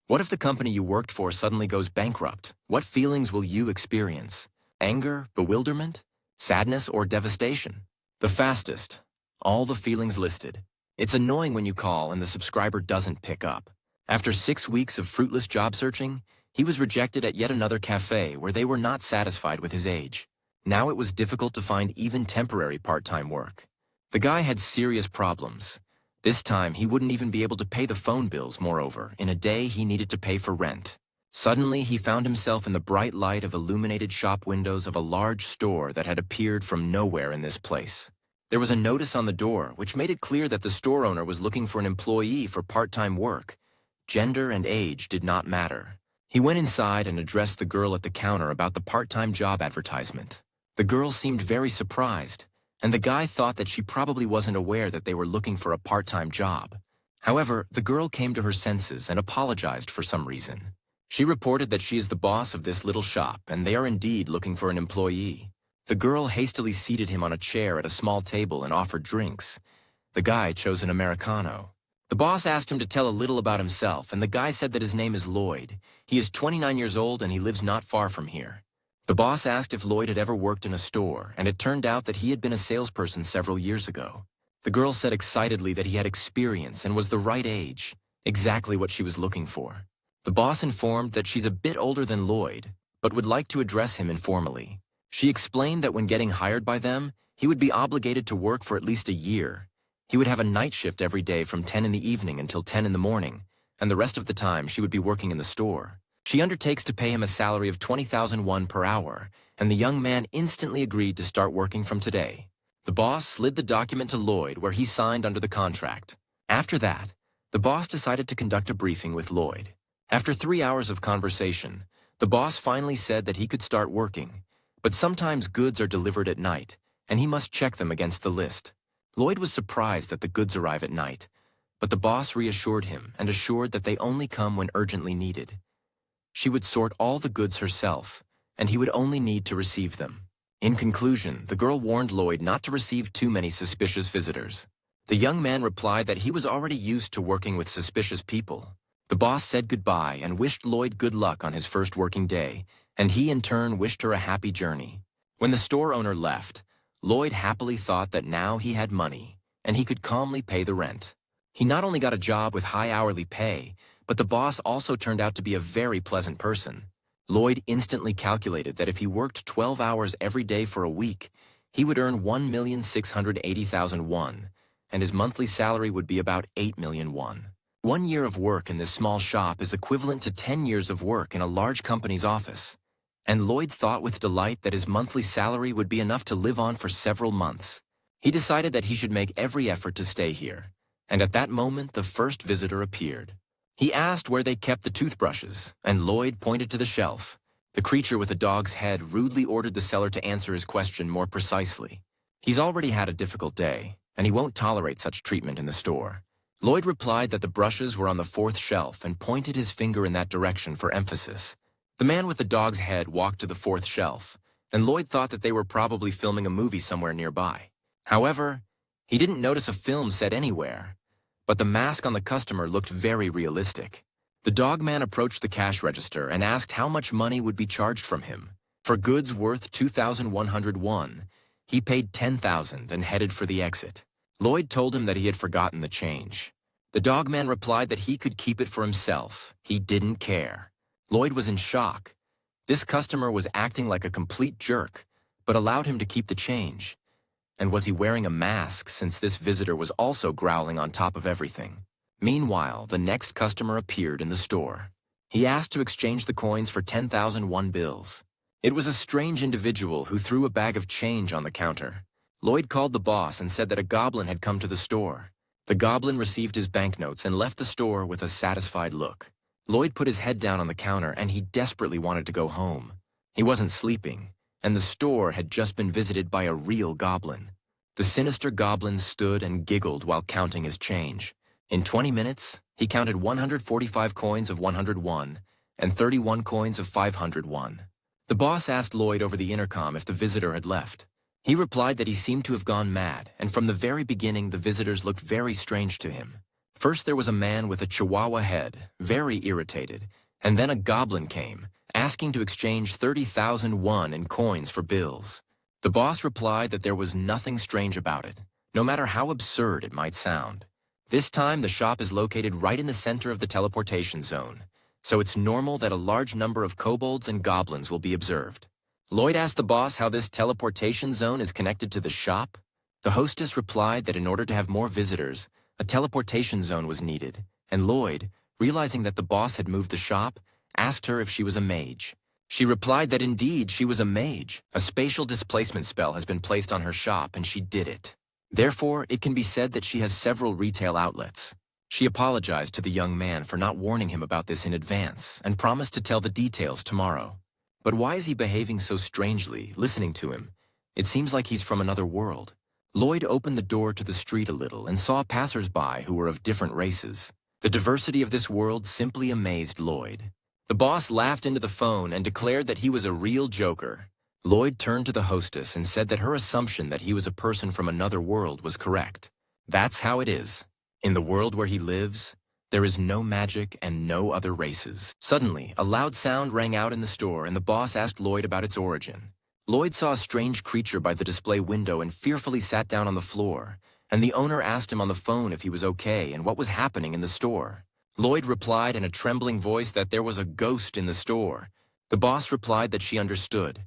What if the company you worked for suddenly goes bankrupt? What feelings will you experience? Anger, bewilderment, sadness, or devastation? The fastest. All the feelings listed. It's annoying when you call and the subscriber doesn't pick up. After 6 weeks of fruitless job searching, he was rejected at yet another cafe where they were not satisfied with his age. Now it was difficult to find even temporary part-time work. The guy had serious problems. This time, he wouldn't even be able to pay the phone bills, moreover. In a day, he needed to pay for rent. Suddenly, he found himself in the bright light of illuminated shop windows of a large store that had appeared from nowhere in this place. There was a notice on the door which made it clear that the store owner was looking for an employee for part-time work. Gender and age did not matter. He went inside and addressed the girl at the counter about the part-time job advertisement. The girl seemed very surprised, and the guy thought that she probably wasn't aware that they were looking for a part-time job. However, the girl came to her senses and apologized for some reason. She reported that she is the boss of this little shop, and they are indeed looking for an employee. The girl hastily seated him on a chair at a small table and offered drinks. The guy chose an Americano. The boss asked him to tell a little about himself, and the guy said that his name is Lloyd. He is 29 years old and he lives not far from here. The boss asked if Lloyd had ever worked in a store, and it turned out that he had been a salesperson several years ago. The girl said excitedly that he had experience and was the right age, exactly what she was looking for. The boss informed that she's a bit older than Lloyd, but would like to address him informally. She explained that when getting hired by them, he would be obligated to work for at least a year. He would have a night shift every day from 10 in the evening until 10 in the morning, and the rest of the time she would be working in the store. She undertakes to pay him a salary of 20,000 won per hour, and the young man instantly agreed to start working from today. The boss slid the document to Lloyd where he signed under the contract. After that, the boss decided to conduct a briefing with Lloyd. After 3 hours of conversation, the boss finally said that he could start working, but sometimes goods are delivered at night, and he must check them against the list. Lloyd was surprised that the goods arrive at night, but the boss reassured him and assured that they only come when urgently needed. She would sort all the goods herself, and he would only need to receive them. In conclusion, the girl warned Lloyd not to receive too many suspicious visitors. The young man replied that he was already used to working with suspicious people. The boss said goodbye and wished Lloyd good luck on his first working day, and he in turn wished her a happy journey. When the store owner left, Lloyd happily thought that now he had money, and he could calmly pay the rent. He not only got a job with high hourly pay, but the boss also turned out to be a very pleasant person. Lloyd instantly calculated that if he worked 12 hours every day for a week, he would earn 1,680,000 won, and his monthly salary would be about 8 million won. 1 year of work in this small shop is equivalent to 10 years of work in a large company's office. And Lloyd thought with delight that his monthly salary would be enough to live on for several months. He decided that he should make every effort to stay here, and at that moment the first visitor appeared. He asked where they kept the toothbrushes, and Lloyd pointed to the shelf. The creature with a dog's head rudely ordered the seller to answer his question more precisely. He's already had a difficult day, and he won't tolerate such treatment in the store. Lloyd replied that the brushes were on the 4th shelf and pointed his finger in that direction for emphasis. The man with the dog's head walked to the 4th shelf, and Lloyd thought that they were probably filming a movie somewhere nearby. However, he didn't notice a film set anywhere, but the mask on the customer looked very realistic. The dog man approached the cash register and asked how much money would be charged from him. For goods worth 2,100 won, he paid 10,000 and headed for the exit. Lloyd told him that he had forgotten the change. The dog man replied that he could keep it for himself. He didn't care. Lloyd was in shock. This customer was acting like a complete jerk, but allowed him to keep the change. And was he wearing a mask since this visitor was also growling on top of everything? Meanwhile, the next customer appeared in the store. He asked to exchange the coins for 10,000 won bills. It was a strange individual who threw a bag of change on the counter. Lloyd called the boss and said that a goblin had come to the store. The goblin received his banknotes and left the store with a satisfied look. Lloyd put his head down on the counter and he desperately wanted to go home. He wasn't sleeping, and the store had just been visited by a real goblin. The sinister goblin stood and giggled while counting his change. In 20 minutes, he counted 145 coins of 100 won and 31 coins of 500 won. The boss asked Lloyd over the intercom if the visitor had left. He replied that he seemed to have gone mad, and from the very beginning the visitors looked very strange to him. First there was a man with a chihuahua head, very irritated, and then a goblin came, asking to exchange 30,000 won in coins for bills. The boss replied that there was nothing strange about it, no matter how absurd it might sound. This time the shop is located right in the center of the teleportation zone, so it's normal that a large number of kobolds and goblins will be observed. Lloyd asked the boss how this teleportation zone is connected to the shop. The hostess replied that in order to have more visitors, a teleportation zone was needed, and Lloyd, realizing that the boss had moved the shop, asked her if she was a mage. She replied that indeed she was a mage. A spatial displacement spell has been placed on her shop and she did it. Therefore, it can be said that she has several retail outlets. She apologized to the young man for not warning him about this in advance and promised to tell the details tomorrow. But why is he behaving so strangely, listening to him? It seems like he's from another world. Lloyd opened the door to the street a little and saw passers-by who were of different races. The diversity of this world simply amazed Lloyd. The boss laughed into the phone and declared that he was a real joker. Lloyd turned to the hostess and said that her assumption that he was a person from another world was correct. That's how it is. In the world where he lives, there is no magic and no other races. Suddenly, a loud sound rang out in the store and the boss asked Lloyd about its origin. Lloyd saw a strange creature by the display window and fearfully sat down on the floor, and the owner asked him on the phone if he was okay and what was happening in the store. Lloyd replied in a trembling voice that there was a ghost in the store. The boss replied that she understood.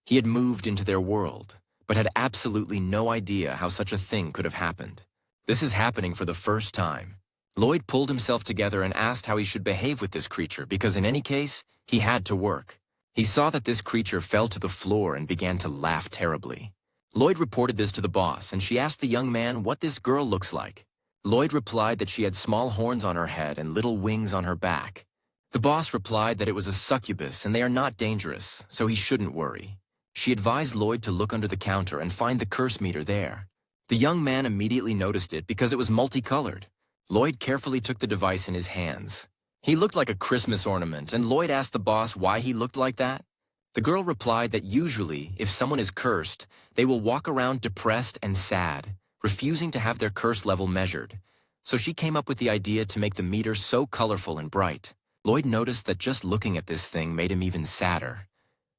He had moved into their world, but had absolutely no idea how such a thing could have happened. This is happening for the first time. Lloyd pulled himself together and asked how he should behave with this creature because in any case, he had to work. He saw that this creature fell to the floor and began to laugh terribly. Lloyd reported this to the boss and she asked the young man what this girl looks like. Lloyd replied that she had small horns on her head and little wings on her back. The boss replied that it was a succubus and they are not dangerous, so he shouldn't worry. She advised Lloyd to look under the counter and find the curse meter there. The young man immediately noticed it because it was multicolored. Lloyd carefully took the device in his hands. He looked like a Christmas ornament, and Lloyd asked the boss why he looked like that. The girl replied that usually, if someone is cursed, they will walk around depressed and sad, refusing to have their curse level measured. So she came up with the idea to make the meter so colorful and bright. Lloyd noticed that just looking at this thing made him even sadder.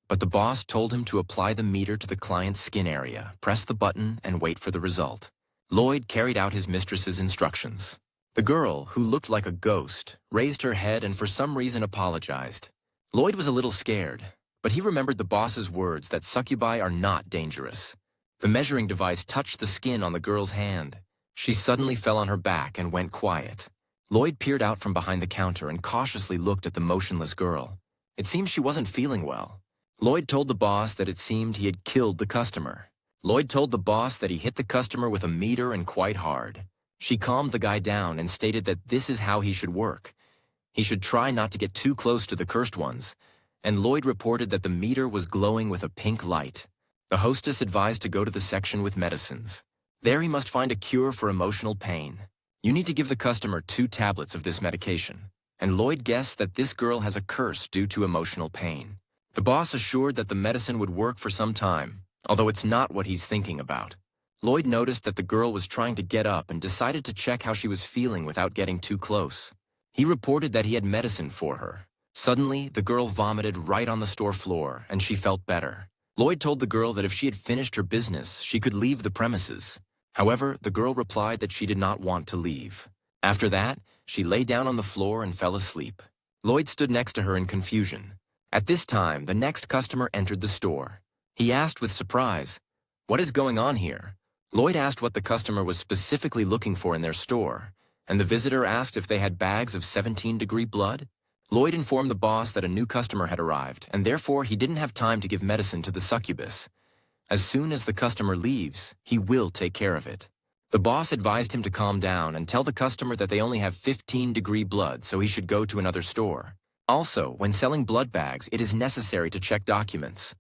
But the boss told him to apply the meter to the client's skin area, press the button, and wait for the result. Lloyd carried out his mistress's instructions. The girl, who looked like a ghost, raised her head and for some reason apologized. Lloyd was a little scared, but he remembered the boss's words that succubi are not dangerous. The measuring device touched the skin on the girl's hand. She suddenly fell on her back and went quiet. Lloyd peered out from behind the counter and cautiously looked at the motionless girl. It seemed she wasn't feeling well. Lloyd told the boss that it seemed he had killed the customer. Lloyd told the boss that he hit the customer with a meter and quite hard. She calmed the guy down and stated that this is how he should work. He should try not to get too close to the cursed ones. And Lloyd reported that the meter was glowing with a pink light. The hostess advised to go to the section with medicines. There he must find a cure for emotional pain. You need to give the customer 2 tablets of this medication. And Lloyd guessed that this girl has a curse due to emotional pain. The boss assured that the medicine would work for some time, although it's not what he's thinking about. Lloyd noticed that the girl was trying to get up and decided to check how she was feeling without getting too close. He reported that he had medicine for her. Suddenly, the girl vomited right on the store floor, and she felt better. Lloyd told the girl that if she had finished her business, she could leave the premises. However, the girl replied that she did not want to leave. After that, she lay down on the floor and fell asleep. Lloyd stood next to her in confusion. At this time, the next customer entered the store. He asked with surprise, "What is going on here?" Lloyd asked what the customer was specifically looking for in their store, and the visitor asked if they had bags of 17-degree blood. Lloyd informed the boss that a new customer had arrived, and therefore he didn't have time to give medicine to the succubus. As soon as the customer leaves, he will take care of it. The boss advised him to calm down and tell the customer that they only have 15-degree blood, so he should go to another store. Also, when selling blood bags, it is necessary to check documents.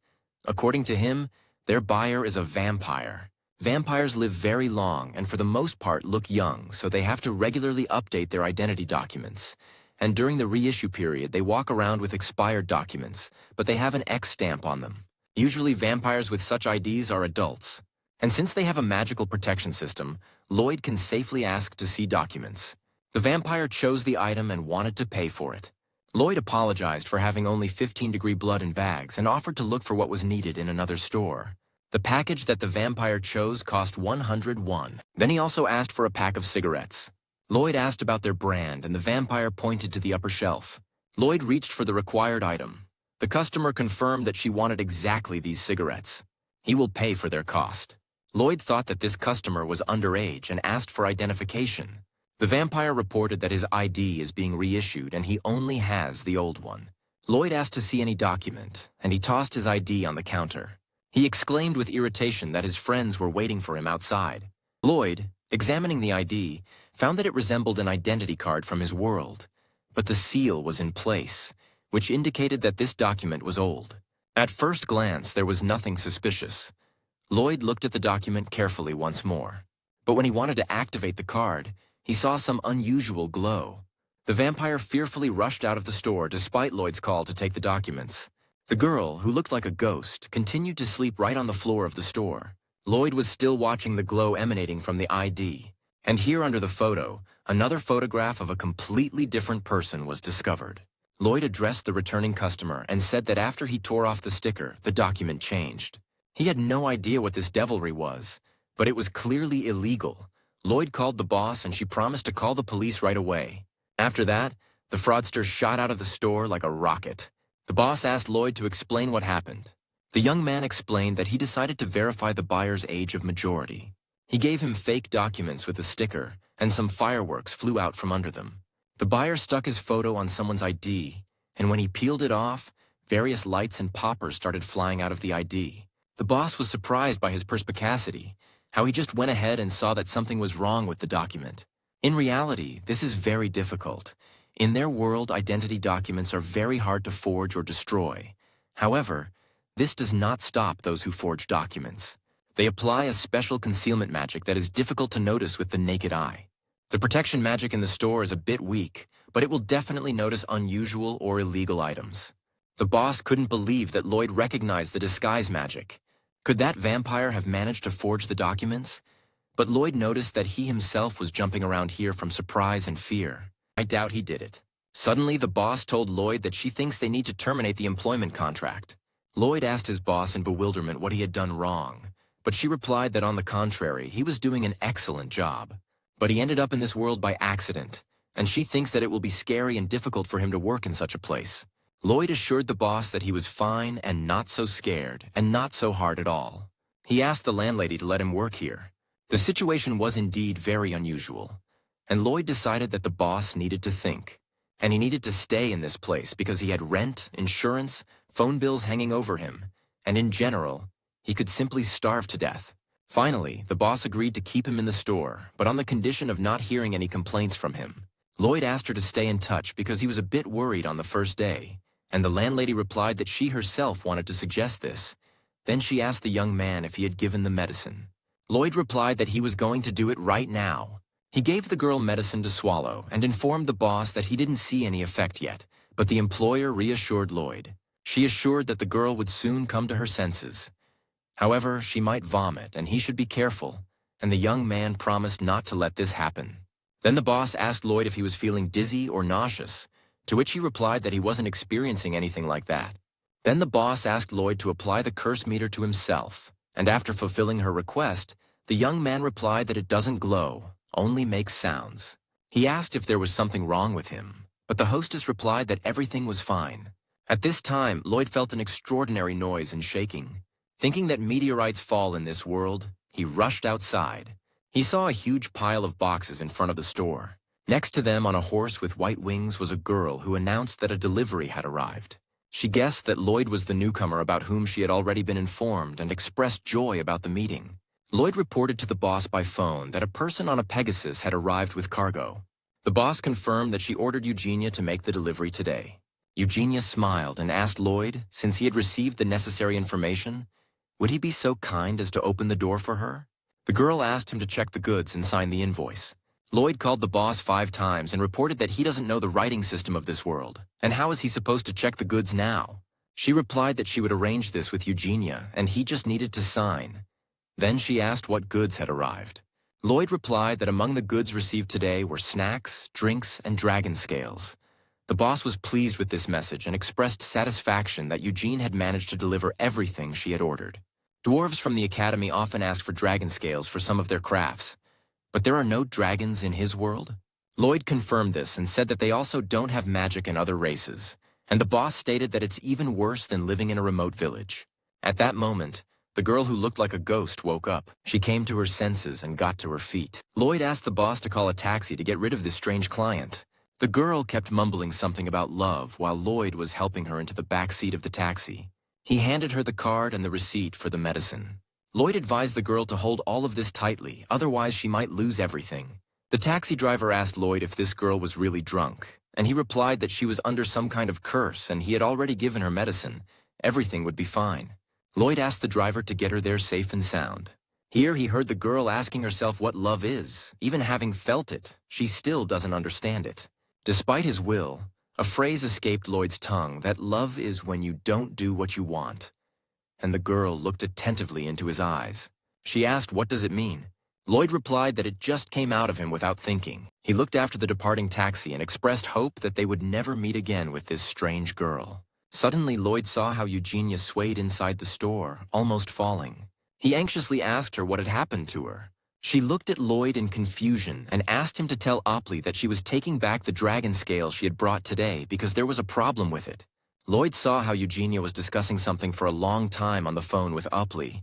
According to him, their buyer is a vampire. Vampires live very long and for the most part look young, so they have to regularly update their identity documents. And during the reissue period, they walk around with expired documents, but they have an X stamp on them. Usually vampires with such IDs are adults. And since they have a magical protection system, Lloyd can safely ask to see documents. The vampire chose the item and wanted to pay for it. Lloyd apologized for having only 15-degree blood in bags and offered to look for what was needed in another store. The package that the vampire chose cost 101. Then he also asked for a pack of cigarettes. Lloyd asked about their brand, and the vampire pointed to the upper shelf. Lloyd reached for the required item. The customer confirmed that she wanted exactly these cigarettes. He will pay for their cost. Lloyd thought that this customer was underage and asked for identification. The vampire reported that his ID is being reissued and he only has the old one. Lloyd asked to see any document, and he tossed his ID on the counter. He exclaimed with irritation that his friends were waiting for him outside. Lloyd, examining the ID, found that it resembled an identity card from his world, but the seal was in place, which indicated that this document was old. At first glance, there was nothing suspicious. Lloyd looked at the document carefully once more. But when he wanted to activate the card, he saw some unusual glow. The vampire fearfully rushed out of the store despite Lloyd's call to take the documents. The girl, who looked like a ghost, continued to sleep right on the floor of the store. Lloyd was still watching the glow emanating from the ID. And here under the photo, another photograph of a completely different person was discovered. Lloyd addressed the returning customer and said that after he tore off the sticker, the document changed. He had no idea what this devilry was, but it was clearly illegal. Lloyd called the boss and she promised to call the police right away. After that, the fraudster shot out of the store like a rocket. The boss asked Lloyd to explain what happened. The young man explained that he decided to verify the buyer's age of majority. He gave him fake documents with a sticker, and some fireworks flew out from under them. The buyer stuck his photo on someone's ID, and when he peeled it off, various lights and poppers started flying out of the ID. The boss was surprised by his perspicacity, how he just went ahead and saw that something was wrong with the document. In reality, this is very difficult. In their world, identity documents are very hard to forge or destroy. However, this does not stop those who forge documents. They apply a special concealment magic that is difficult to notice with the naked eye. The protection magic in the store is a bit weak, but it will definitely notice unusual or illegal items. The boss couldn't believe that Lloyd recognized the disguise magic. Could that vampire have managed to forge the documents? But Lloyd noticed that he himself was jumping around here from surprise and fear. I doubt he did it. Suddenly, the boss told Lloyd that she thinks they need to terminate the employment contract. Lloyd asked his boss in bewilderment what he had done wrong, but she replied that on the contrary, he was doing an excellent job. But he ended up in this world by accident, and she thinks that it will be scary and difficult for him to work in such a place. Lloyd assured the boss that he was fine and not so scared, and not so hard at all. He asked the landlady to let him work here. The situation was indeed very unusual, and Lloyd decided that the boss needed to think, and he needed to stay in this place because he had rent, insurance, phone bills hanging over him, and in general, he could simply starve to death. Finally, the boss agreed to keep him in the store, but on the condition of not hearing any complaints from him. Lloyd asked her to stay in touch because he was a bit worried on the first day, and the landlady replied that she herself wanted to suggest this. Then she asked the young man if he had given the medicine. Lloyd replied that he was going to do it right now. He gave the girl medicine to swallow and informed the boss that he didn't see any effect yet, but the employer reassured Lloyd. She assured that the girl would soon come to her senses. However, she might vomit and he should be careful, and the young man promised not to let this happen. Then the boss asked Lloyd if he was feeling dizzy or nauseous, to which he replied that he wasn't experiencing anything like that. Then the boss asked Lloyd to apply the curse meter to himself, and after fulfilling her request, the young man replied that it doesn't glow, only makes sounds. He asked if there was something wrong with him, but the hostess replied that everything was fine. At this time, Lloyd felt an extraordinary noise and shaking. Thinking that meteorites fall in this world, he rushed outside. He saw a huge pile of boxes in front of the store. Next to them on a horse with white wings was a girl who announced that a delivery had arrived. She guessed that Lloyd was the newcomer about whom she had already been informed and expressed joy about the meeting. Lloyd reported to the boss by phone that a person on a Pegasus had arrived with cargo. The boss confirmed that she ordered Eugenia to make the delivery today. Eugenia smiled and asked Lloyd, since he had received the necessary information, would he be so kind as to open the door for her? The girl asked him to check the goods and sign the invoice. Lloyd called the boss 5 times and reported that he doesn't know the writing system of this world, and how is he supposed to check the goods now? She replied that she would arrange this with Eugenia, and he just needed to sign. Then she asked what goods had arrived. Lloyd replied that among the goods received today were snacks, drinks, and dragon scales. The boss was pleased with this message and expressed satisfaction that Eugene had managed to deliver everything she had ordered. Dwarves from the academy often ask for dragon scales for some of their crafts. But there are no dragons in his world? Lloyd confirmed this and said that they also don't have magic in other races, and the boss stated that it's even worse than living in a remote village. At that moment, the girl who looked like a ghost woke up. She came to her senses and got to her feet. Lloyd asked the boss to call a taxi to get rid of this strange client. The girl kept mumbling something about love while Lloyd was helping her into the back seat of the taxi. He handed her the card and the receipt for the medicine. Lloyd advised the girl to hold all of this tightly, otherwise she might lose everything. The taxi driver asked Lloyd if this girl was really drunk, and he replied that she was under some kind of curse and he had already given her medicine. Everything would be fine. Lloyd asked the driver to get her there safe and sound. Here he heard the girl asking herself what love is. Even having felt it, she still doesn't understand it. Despite his will, a phrase escaped Lloyd's tongue that love is when you don't do what you want. And the girl looked attentively into his eyes. She asked, "What does it mean?" Lloyd replied that it just came out of him without thinking. He looked after the departing taxi and expressed hope that they would never meet again with this strange girl. Suddenly, Lloyd saw how Eugenia swayed inside the store, almost falling. He anxiously asked her what had happened to her. She looked at Lloyd in confusion and asked him to tell Opley that she was taking back the dragon scale she had brought today because there was a problem with it. Lloyd saw how Eugenia was discussing something for a long time on the phone with Opley.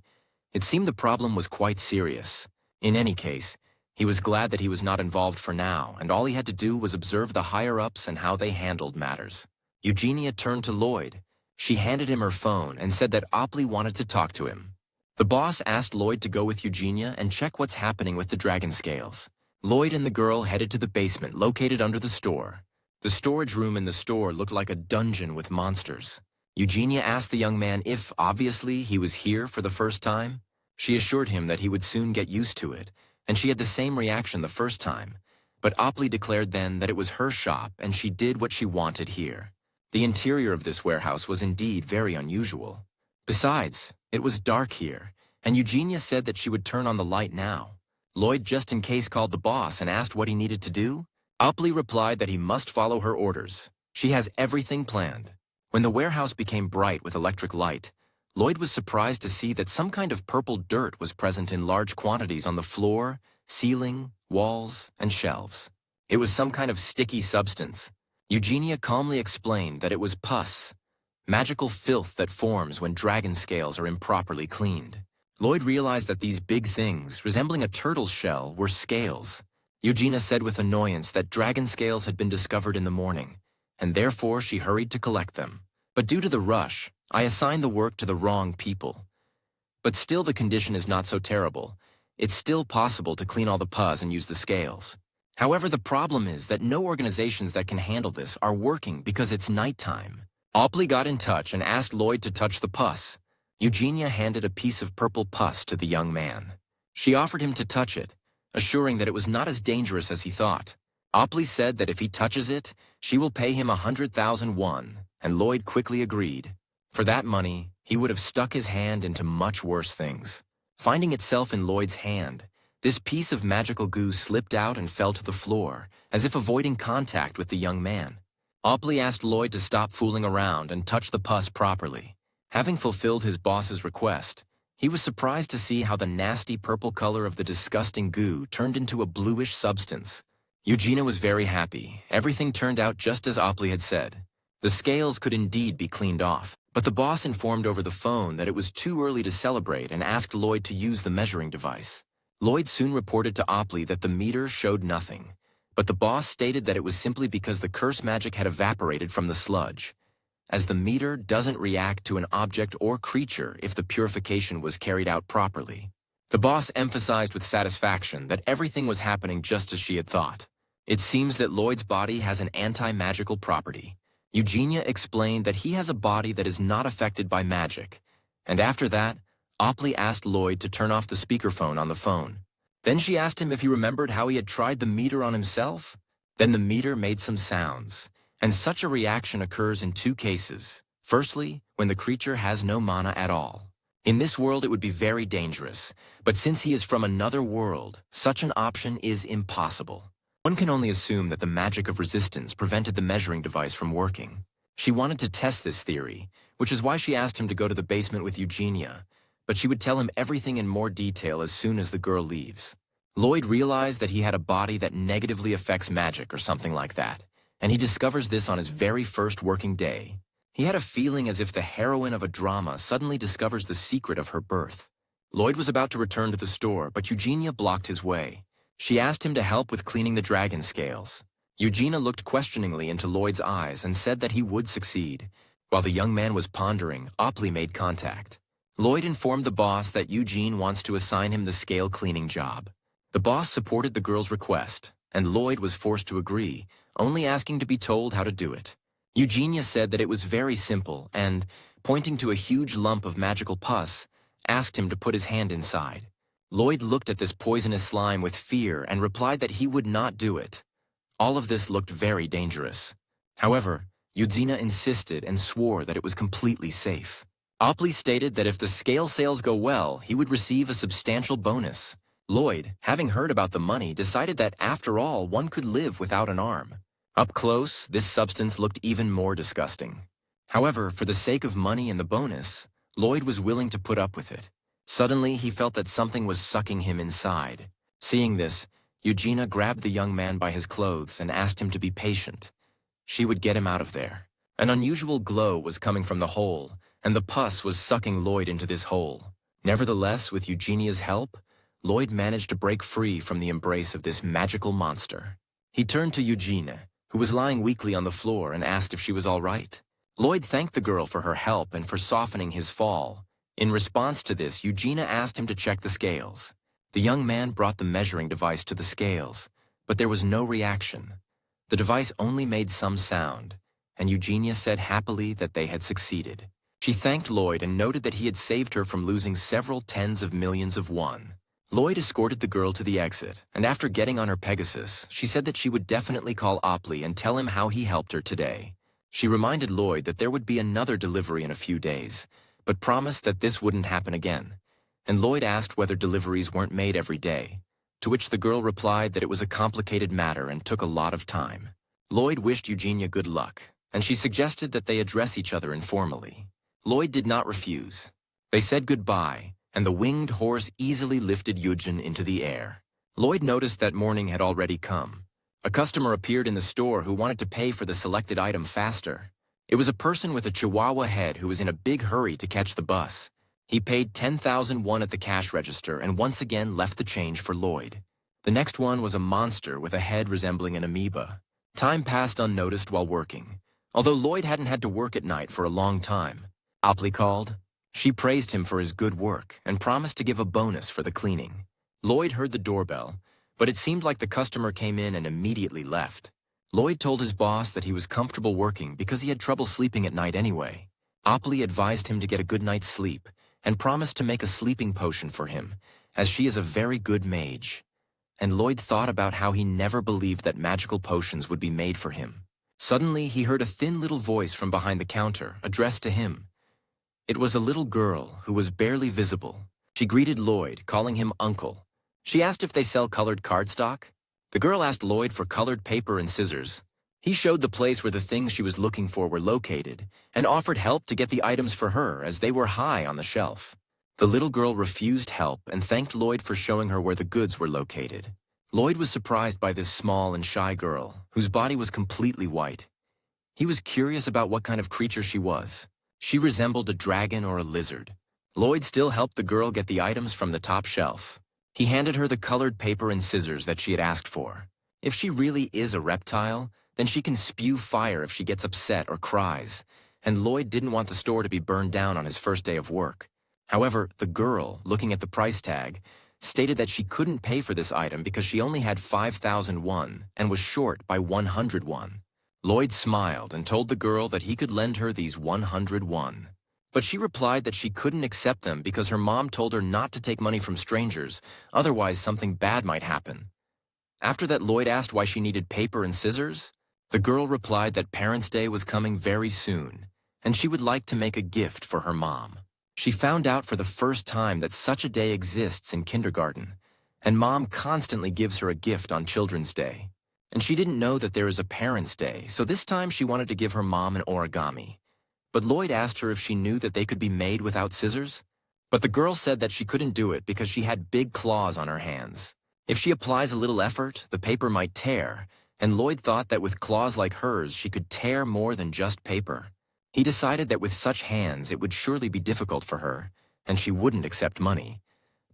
It seemed the problem was quite serious. In any case, he was glad that he was not involved for now, and all he had to do was observe the higher-ups and how they handled matters. Eugenia turned to Lloyd. She handed him her phone and said that Opley wanted to talk to him. The boss asked Lloyd to go with Eugenia and check what's happening with the dragon scales. Lloyd and the girl headed to the basement located under the store. The storage room in the store looked like a dungeon with monsters. Eugenia asked the young man if, obviously, he was here for the first time. She assured him that he would soon get used to it, and she had the same reaction the first time. But Opley declared then that it was her shop and she did what she wanted here. The interior of this warehouse was indeed very unusual. Besides, it was dark here, and Eugenia said that she would turn on the light now. Lloyd just in case called the boss and asked what he needed to do. Opley replied that he must follow her orders. She has everything planned. When the warehouse became bright with electric light, Lloyd was surprised to see that some kind of purple dirt was present in large quantities on the floor, ceiling, walls, and shelves. It was some kind of sticky substance. Eugenia calmly explained that it was pus, magical filth that forms when dragon scales are improperly cleaned. Lloyd realized that these big things, resembling a turtle's shell, were scales. Eugenia said with annoyance that dragon scales had been discovered in the morning, and therefore she hurried to collect them. But due to the rush, I assigned the work to the wrong people. But still the condition is not so terrible. It's still possible to clean all the pus and use the scales. However, the problem is that no organizations that can handle this are working because it's nighttime. Opley got in touch and asked Lloyd to touch the pus. Eugenia handed a piece of purple pus to the young man. She offered him to touch it, assuring that it was not as dangerous as he thought. Opley said that if he touches it, she will pay him 100,000 won, and Lloyd quickly agreed. For that money, he would have stuck his hand into much worse things. Finding itself in Lloyd's hand, this piece of magical goo slipped out and fell to the floor, as if avoiding contact with the young man. Opley asked Lloyd to stop fooling around and touch the pus properly. Having fulfilled his boss's request, he was surprised to see how the nasty purple color of the disgusting goo turned into a bluish substance. Eugenia was very happy. Everything turned out just as Opley had said. The scales could indeed be cleaned off, but the boss informed over the phone that it was too early to celebrate and asked Lloyd to use the measuring device. Lloyd soon reported to Opley that the meter showed nothing, but the boss stated that it was simply because the curse magic had evaporated from the sludge, as the meter doesn't react to an object or creature if the purification was carried out properly. The boss emphasized with satisfaction that everything was happening just as she had thought. It seems that Lloyd's body has an anti-magical property. Eugenia explained that he has a body that is not affected by magic, and after that, Opley asked Lloyd to turn off the speakerphone on the phone. Then she asked him if he remembered how he had tried the meter on himself. Then the meter made some sounds, and such a reaction occurs in two cases. Firstly, when the creature has no mana at all. In this world, it would be very dangerous, but since he is from another world, such an option is impossible. One can only assume that the magic of resistance prevented the measuring device from working. She wanted to test this theory, which is why she asked him to go to the basement with Eugenia, but she would tell him everything in more detail as soon as the girl leaves. Lloyd realized that he had a body that negatively affects magic or something like that, and he discovers this on his very first working day. He had a feeling as if the heroine of a drama suddenly discovers the secret of her birth. Lloyd was about to return to the store, but Eugenia blocked his way. She asked him to help with cleaning the dragon scales. Eugenia looked questioningly into Lloyd's eyes and said that he would succeed. While the young man was pondering, Opley made contact. Lloyd informed the boss that Eugene wants to assign him the scale cleaning job. The boss supported the girl's request, and Lloyd was forced to agree, only asking to be told how to do it. Eugenia said that it was very simple and, pointing to a huge lump of magical pus, asked him to put his hand inside. Lloyd looked at this poisonous slime with fear and replied that he would not do it. All of this looked very dangerous. However, Eugenia insisted and swore that it was completely safe. Opley stated that if the scale sales go well, he would receive a substantial bonus. Lloyd, having heard about the money, decided that after all, one could live without an arm. Up close, this substance looked even more disgusting. However, for the sake of money and the bonus, Lloyd was willing to put up with it. Suddenly, he felt that something was sucking him inside. Seeing this, Eugenia grabbed the young man by his clothes and asked him to be patient. She would get him out of there. An unusual glow was coming from the hole, and the pus was sucking Lloyd into this hole. Nevertheless, with Eugenia's help, Lloyd managed to break free from the embrace of this magical monster. He turned to Eugenia, who was lying weakly on the floor, and asked if she was all right. Lloyd thanked the girl for her help and for softening his fall. In response to this, Eugenia asked him to check the scales. The young man brought the measuring device to the scales, but there was no reaction. The device only made some sound, and Eugenia said happily that they had succeeded. She thanked Lloyd and noted that he had saved her from losing several tens of millions of won. Lloyd escorted the girl to the exit, and after getting on her Pegasus, she said that she would definitely call Opley and tell him how he helped her today. She reminded Lloyd that there would be another delivery in a few days, but promised that this wouldn't happen again. And Lloyd asked whether deliveries weren't made every day, to which the girl replied that it was a complicated matter and took a lot of time. Lloyd wished Eugenia good luck, and she suggested that they address each other informally. Lloyd did not refuse. They said goodbye, and the winged horse easily lifted Eugen into the air. Lloyd noticed that morning had already come. A customer appeared in the store who wanted to pay for the selected item faster. It was a person with a chihuahua head who was in a big hurry to catch the bus. He paid 10,000 won at the cash register and once again left the change for Lloyd. The next one was a monster with a head resembling an amoeba. Time passed unnoticed while working, although Lloyd hadn't had to work at night for a long time. Opley called. She praised him for his good work and promised to give a bonus for the cleaning. Lloyd heard the doorbell, but it seemed like the customer came in and immediately left. Lloyd told his boss that he was comfortable working because he had trouble sleeping at night anyway. Opley advised him to get a good night's sleep and promised to make a sleeping potion for him, as she is a very good mage. And Lloyd thought about how he never believed that magical potions would be made for him. Suddenly, he heard a thin little voice from behind the counter, addressed to him. It was a little girl who was barely visible. She greeted Lloyd, calling him Uncle. She asked if they sell colored cardstock. The girl asked Lloyd for colored paper and scissors. He showed the place where the things she was looking for were located and offered help to get the items for her as they were high on the shelf. The little girl refused help and thanked Lloyd for showing her where the goods were located. Lloyd was surprised by this small and shy girl, whose body was completely white. He was curious about what kind of creature she was. She resembled a dragon or a lizard. Lloyd still helped the girl get the items from the top shelf. He handed her the colored paper and scissors that she had asked for. If she really is a reptile, then she can spew fire if she gets upset or cries, and Lloyd didn't want the store to be burned down on his first day of work. However, the girl, looking at the price tag, stated that she couldn't pay for this item because she only had 5,000 won and was short by 100 won. Lloyd smiled and told the girl that he could lend her these 100 won. But she replied that she couldn't accept them because her mom told her not to take money from strangers, otherwise something bad might happen. After that, Lloyd asked why she needed paper and scissors. The girl replied that Parents' Day was coming very soon, and she would like to make a gift for her mom. She found out for the first time that such a day exists in kindergarten, and Mom constantly gives her a gift on Children's Day. And she didn't know that there is a Parents' Day, so this time she wanted to give her mom an origami. But Lloyd asked her if she knew that they could be made without scissors. But the girl said that she couldn't do it because she had big claws on her hands. If she applies a little effort, the paper might tear, and Lloyd thought that with claws like hers, she could tear more than just paper. He decided that with such hands, it would surely be difficult for her, and she wouldn't accept money.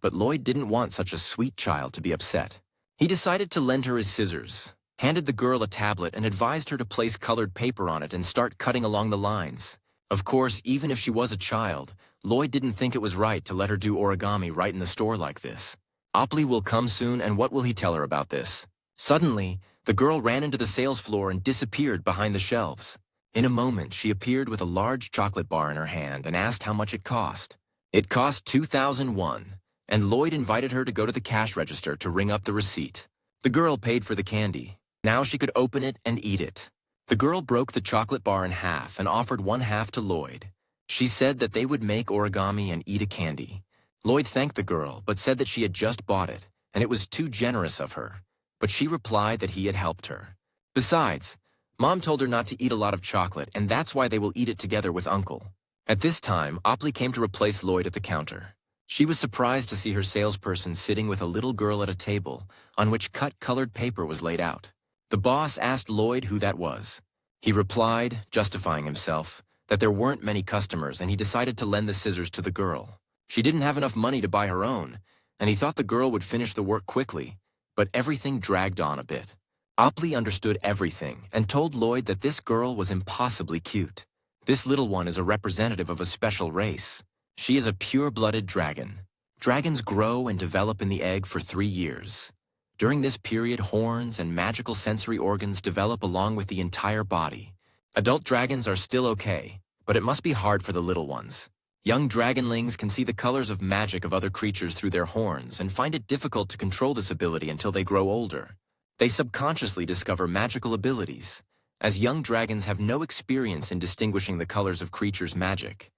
But Lloyd didn't want such a sweet child to be upset. He decided to lend her his scissors, handed the girl a tablet, and advised her to place colored paper on it and start cutting along the lines. Of course, even if she was a child, Lloyd didn't think it was right to let her do origami right in the store like this. Opley will come soon, and what will he tell her about this? Suddenly, the girl ran into the sales floor and disappeared behind the shelves. In a moment, she appeared with a large chocolate bar in her hand and asked how much it cost. It cost 2,001, and Lloyd invited her to go to the cash register to ring up the receipt. The girl paid for the candy. Now she could open it and eat it. The girl broke the chocolate bar in half and offered one half to Lloyd. She said that they would make origami and eat a candy. Lloyd thanked the girl, but said that she had just bought it, and it was too generous of her. But she replied that he had helped her. Besides, Mom told her not to eat a lot of chocolate, and that's why they will eat it together with Uncle. At this time, Opley came to replace Lloyd at the counter. She was surprised to see her salesperson sitting with a little girl at a table on which cut-colored paper was laid out. The boss asked Lloyd who that was. He replied, justifying himself, that there weren't many customers, and he decided to lend the scissors to the girl. She didn't have enough money to buy her own, and he thought the girl would finish the work quickly, but everything dragged on a bit. Opley understood everything and told Lloyd that this girl was impossibly cute. This little one is a representative of a special race. She is a pure-blooded dragon. Dragons grow and develop in the egg for 3 years. During this period, horns and magical sensory organs develop along with the entire body. Adult dragons are still okay, but it must be hard for the little ones. Young dragonlings can see the colors of magic of other creatures through their horns and find it difficult to control this ability until they grow older. They subconsciously discover magical abilities, as young dragons have no experience in distinguishing the colors of creatures' magic.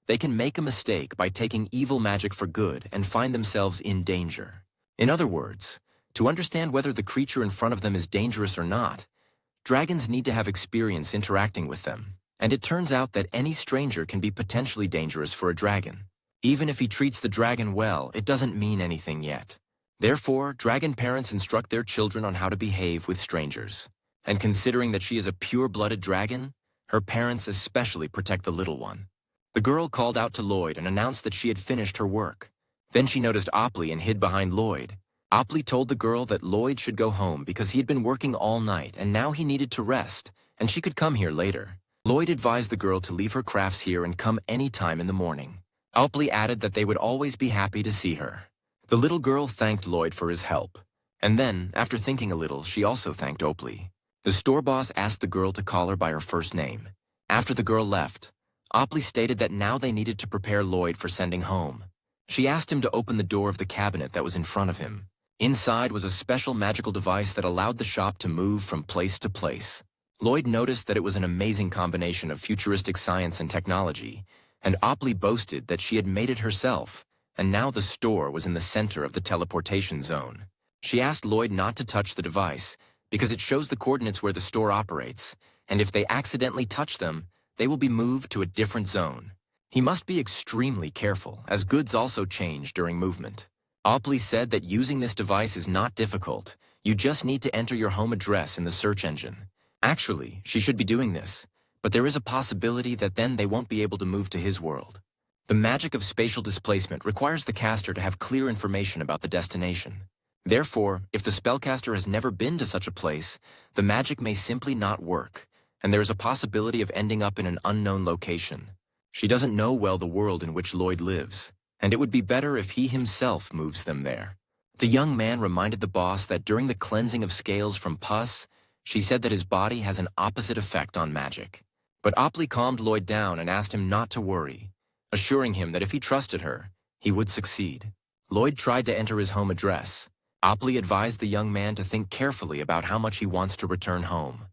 They can make a mistake by taking evil magic for good and find themselves in danger. In other words, to understand whether the creature in front of them is dangerous or not, dragons need to have experience interacting with them. And it turns out that any stranger can be potentially dangerous for a dragon. Even if he treats the dragon well, it doesn't mean anything yet. Therefore, dragon parents instruct their children on how to behave with strangers. And considering that she is a pure-blooded dragon, her parents especially protect the little one. The girl called out to Lloyd and announced that she had finished her work. Then she noticed Opley and hid behind Lloyd. Opley told the girl that Lloyd should go home because he had been working all night and now he needed to rest, and she could come here later. Lloyd advised the girl to leave her crafts here and come any time in the morning. Opley added that they would always be happy to see her. The little girl thanked Lloyd for his help. And then, after thinking a little, she also thanked Opley. The store boss asked the girl to call her by her first name. After the girl left, Opley stated that now they needed to prepare Lloyd for sending home. She asked him to open the door of the cabinet that was in front of him. Inside was a special magical device that allowed the shop to move from place to place. Lloyd noticed that it was an amazing combination of futuristic science and technology, and Opley boasted that she had made it herself, and now the store was in the center of the teleportation zone. She asked Lloyd not to touch the device, because it shows the coordinates where the store operates, and if they accidentally touch them, they will be moved to a different zone. He must be extremely careful, as goods also change during movement. Opley said that using this device is not difficult. You just need to enter your home address in the search engine. Actually, she should be doing this, but there is a possibility that then they won't be able to move to his world. The magic of spatial displacement requires the caster to have clear information about the destination. Therefore, if the spellcaster has never been to such a place, the magic may simply not work, and there is a possibility of ending up in an unknown location. She doesn't know well the world in which Lloyd lives, and it would be better if he himself moves them there. The young man reminded the boss that during the cleansing of scales from pus, she said that his body has an opposite effect on magic. But Opley calmed Lloyd down and asked him not to worry, assuring him that if he trusted her, he would succeed. Lloyd tried to enter his home address. Opley advised the young man to think carefully about how much he wants to return home.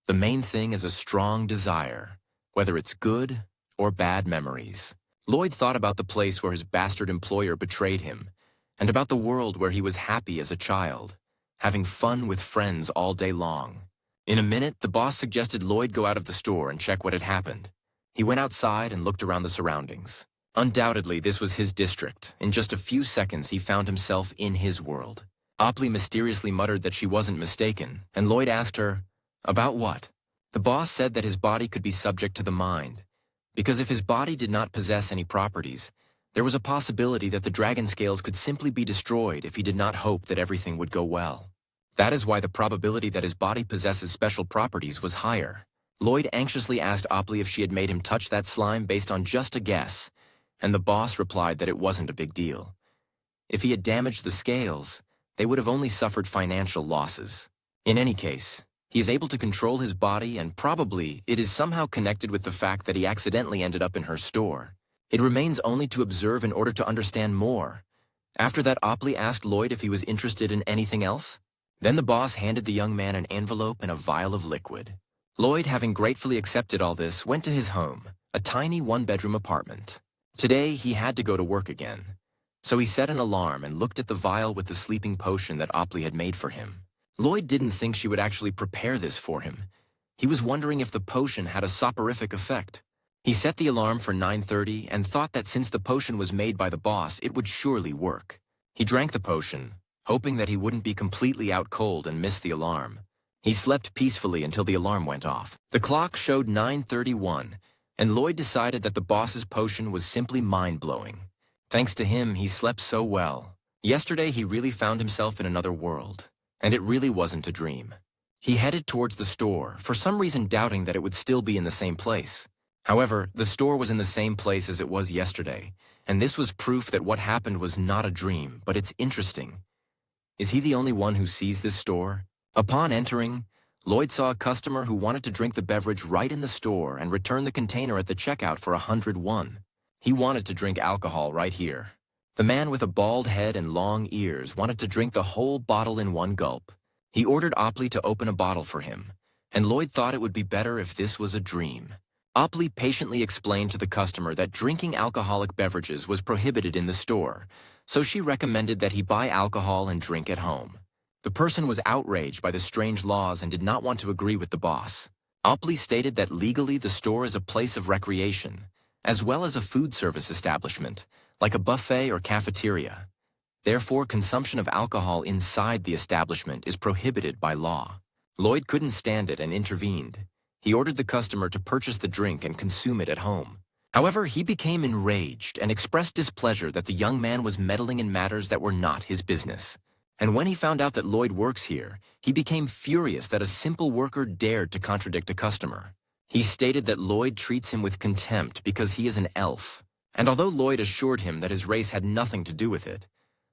The main thing is a strong desire, whether it's good or bad memories. Lloyd thought about the place where his bastard employer betrayed him, and about the world where he was happy as a child, having fun with friends all day long. In a minute, the boss suggested Lloyd go out of the store and check what had happened. He went outside and looked around the surroundings. Undoubtedly, this was his district. In just a few seconds, he found himself in his world. Opley mysteriously muttered that she wasn't mistaken, and Lloyd asked her, "About what?" The boss said that his body could be subject to the mind, because if his body did not possess any properties, there was a possibility that the dragon scales could simply be destroyed if he did not hope that everything would go well. That is why the probability that his body possesses special properties was higher. Lloyd anxiously asked Opley if she had made him touch that slime based on just a guess, and the boss replied that it wasn't a big deal. If he had damaged the scales, they would have only suffered financial losses. In any case, he is able to control his body, and probably it is somehow connected with the fact that he accidentally ended up in her store. It remains only to observe in order to understand more. After that, Opley asked Lloyd if he was interested in anything else. Then the boss handed the young man an envelope and a vial of liquid. Lloyd, having gratefully accepted all this, went to his home, a tiny one-bedroom apartment. Today, he had to go to work again. So he set an alarm and looked at the vial with the sleeping potion that Opley had made for him. Lloyd didn't think she would actually prepare this for him. He was wondering if the potion had a soporific effect. He set the alarm for 9:30 and thought that since the potion was made by the boss, it would surely work. He drank the potion, hoping that he wouldn't be completely out cold and miss the alarm. He slept peacefully until the alarm went off. The clock showed 9:31, and Lloyd decided that the boss's potion was simply mind-blowing. Thanks to him, he slept so well. Yesterday, he really found himself in another world, and it really wasn't a dream. He headed towards the store, for some reason doubting that it would still be in the same place. However, the store was in the same place as it was yesterday, and this was proof that what happened was not a dream, but it's interesting. Is he the only one who sees this store? Upon entering, Lloyd saw a customer who wanted to drink the beverage right in the store and return the container at the checkout for 101. He wanted to drink alcohol right here. The man with a bald head and long ears wanted to drink the whole bottle in one gulp. He ordered Opley to open a bottle for him, and Lloyd thought it would be better if this was a dream. Opley patiently explained to the customer that drinking alcoholic beverages was prohibited in the store, so she recommended that he buy alcohol and drink at home. The person was outraged by the strange laws and did not want to agree with the boss. Opley stated that legally the store is a place of recreation, as well as a food service establishment, like a buffet or cafeteria. Therefore, consumption of alcohol inside the establishment is prohibited by law. Lloyd couldn't stand it and intervened. He ordered the customer to purchase the drink and consume it at home. However, he became enraged and expressed displeasure that the young man was meddling in matters that were not his business. And when he found out that Lloyd works here, he became furious that a simple worker dared to contradict a customer. He stated that Lloyd treats him with contempt because he is an elf. And although Lloyd assured him that his race had nothing to do with it,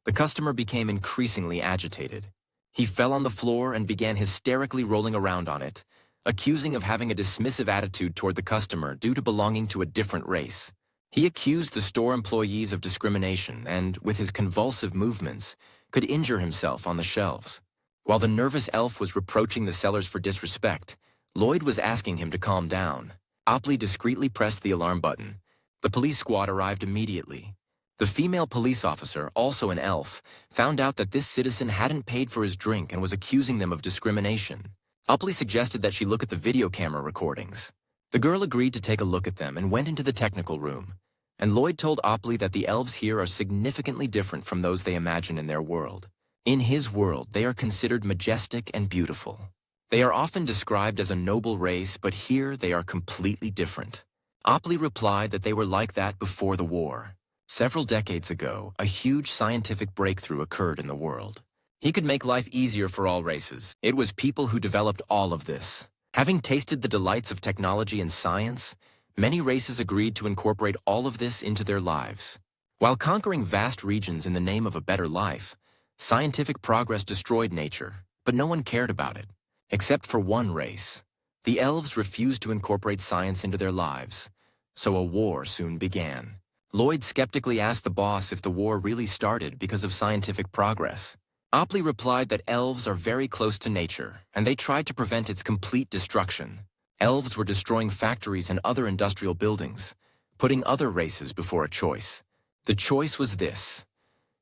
the customer became increasingly agitated. He fell on the floor and began hysterically rolling around on it, accusing of having a dismissive attitude toward the customer due to belonging to a different race. He accused the store employees of discrimination and, with his convulsive movements, could injure himself on the shelves. While the nervous elf was reproaching the sellers for disrespect, Lloyd was asking him to calm down. Opley discreetly pressed the alarm button. The police squad arrived immediately. The female police officer, also an elf, found out that this citizen hadn't paid for his drink and was accusing them of discrimination. Opley suggested that she look at the video camera recordings. The girl agreed to take a look at them and went into the technical room. And Lloyd told Opley that the elves here are significantly different from those they imagine in their world. In his world, they are considered majestic and beautiful. They are often described as a noble race, but here they are completely different. Opley replied that they were like that before the war. Several decades ago, a huge scientific breakthrough occurred in the world. He could make life easier for all races. It was people who developed all of this. Having tasted the delights of technology and science, many races agreed to incorporate all of this into their lives. While conquering vast regions in the name of a better life, scientific progress destroyed nature, but no one cared about it. Except for one race. The elves refused to incorporate science into their lives, so a war soon began. Lloyd skeptically asked the boss if the war really started because of scientific progress. Opley replied that elves are very close to nature, and they tried to prevent its complete destruction. Elves were destroying factories and other industrial buildings, putting other races before a choice. The choice was this: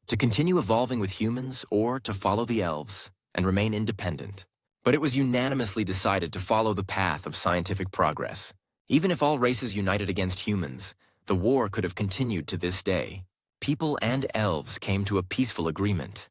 to continue evolving with humans or to follow the elves and remain independent. But it was unanimously decided to follow the path of scientific progress. Even if all races united against humans, the war could have continued to this day. People and elves came to a peaceful agreement.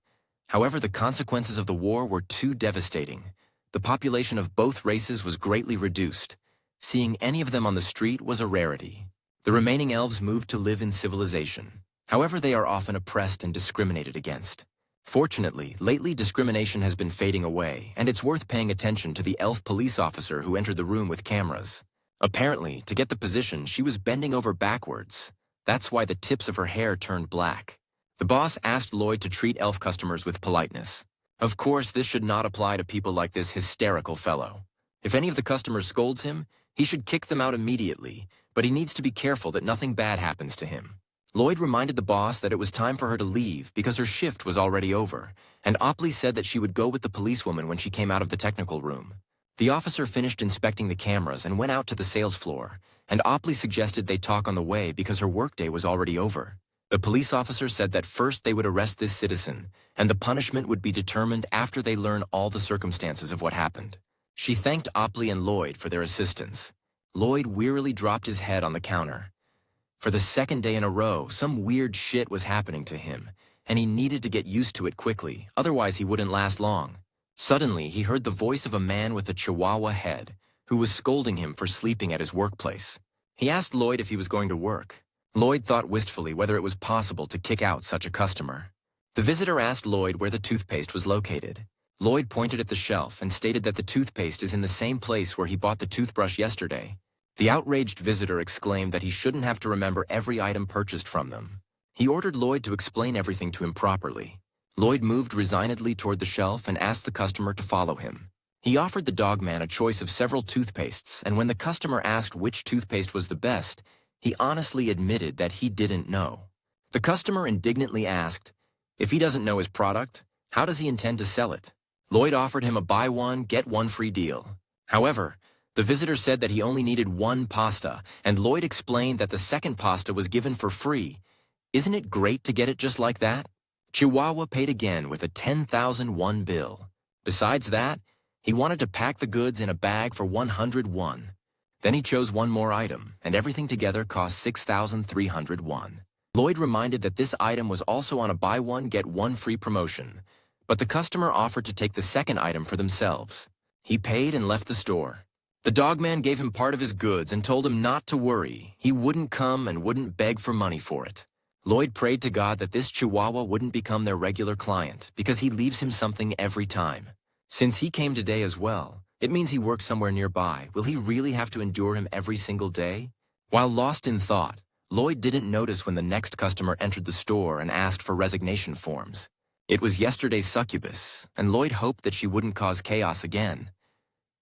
However, the consequences of the war were too devastating. The population of both races was greatly reduced. Seeing any of them on the street was a rarity. The remaining elves moved to live in civilization. However, they are often oppressed and discriminated against. Fortunately, lately discrimination has been fading away, and it's worth paying attention to the elf police officer who entered the room with cameras. Apparently, to get the position, she was bending over backwards. That's why the tips of her hair turned black. The boss asked Lloyd to treat elf customers with politeness. Of course, this should not apply to people like this hysterical fellow. If any of the customers scolds him, he should kick them out immediately, but he needs to be careful that nothing bad happens to him. Lloyd reminded the boss that it was time for her to leave because her shift was already over, and Opley said that she would go with the policewoman when she came out of the technical room. The officer finished inspecting the cameras and went out to the sales floor, and Opley suggested they talk on the way because her workday was already over. The police officer said that first they would arrest this citizen, and the punishment would be determined after they learn all the circumstances of what happened. She thanked Opley and Lloyd for their assistance. Lloyd wearily dropped his head on the counter. For the second day in a row, some weird shit was happening to him, and he needed to get used to it quickly, otherwise he wouldn't last long. Suddenly, he heard the voice of a man with a chihuahua head, who was scolding him for sleeping at his workplace. He asked Lloyd if he was going to work. Lloyd thought wistfully whether it was possible to kick out such a customer. The visitor asked Lloyd where the toothpaste was located. Lloyd pointed at the shelf and stated that the toothpaste is in the same place where he bought the toothbrush yesterday. The outraged visitor exclaimed that he shouldn't have to remember every item purchased from them. He ordered Lloyd to explain everything to him properly. Lloyd moved resignedly toward the shelf and asked the customer to follow him. He offered the dogman a choice of several toothpastes, and when the customer asked which toothpaste was the best, he honestly admitted that he didn't know. The customer indignantly asked, if he doesn't know his product, how does he intend to sell it? Lloyd offered him a buy one, get one free deal. However, the visitor said that he only needed one pasta, and Lloyd explained that the second pasta was given for free. Isn't it great to get it just like that? Chihuahua paid again with a 10,001 bill. Besides that, he wanted to pack the goods in a bag for 101. Then he chose one more item, and everything together cost 6,301. Lloyd reminded that this item was also on a buy one, get one free promotion, but the customer offered to take the second item for themselves. He paid and left the store. The dogman gave him part of his goods and told him not to worry. He wouldn't come and wouldn't beg for money for it. Lloyd prayed to God that this chihuahua wouldn't become their regular client because he leaves him something every time. Since he came today as well, it means he works somewhere nearby. Will he really have to endure him every single day? While lost in thought, Lloyd didn't notice when the next customer entered the store and asked for resignation forms. It was yesterday's succubus, and Lloyd hoped that she wouldn't cause chaos again.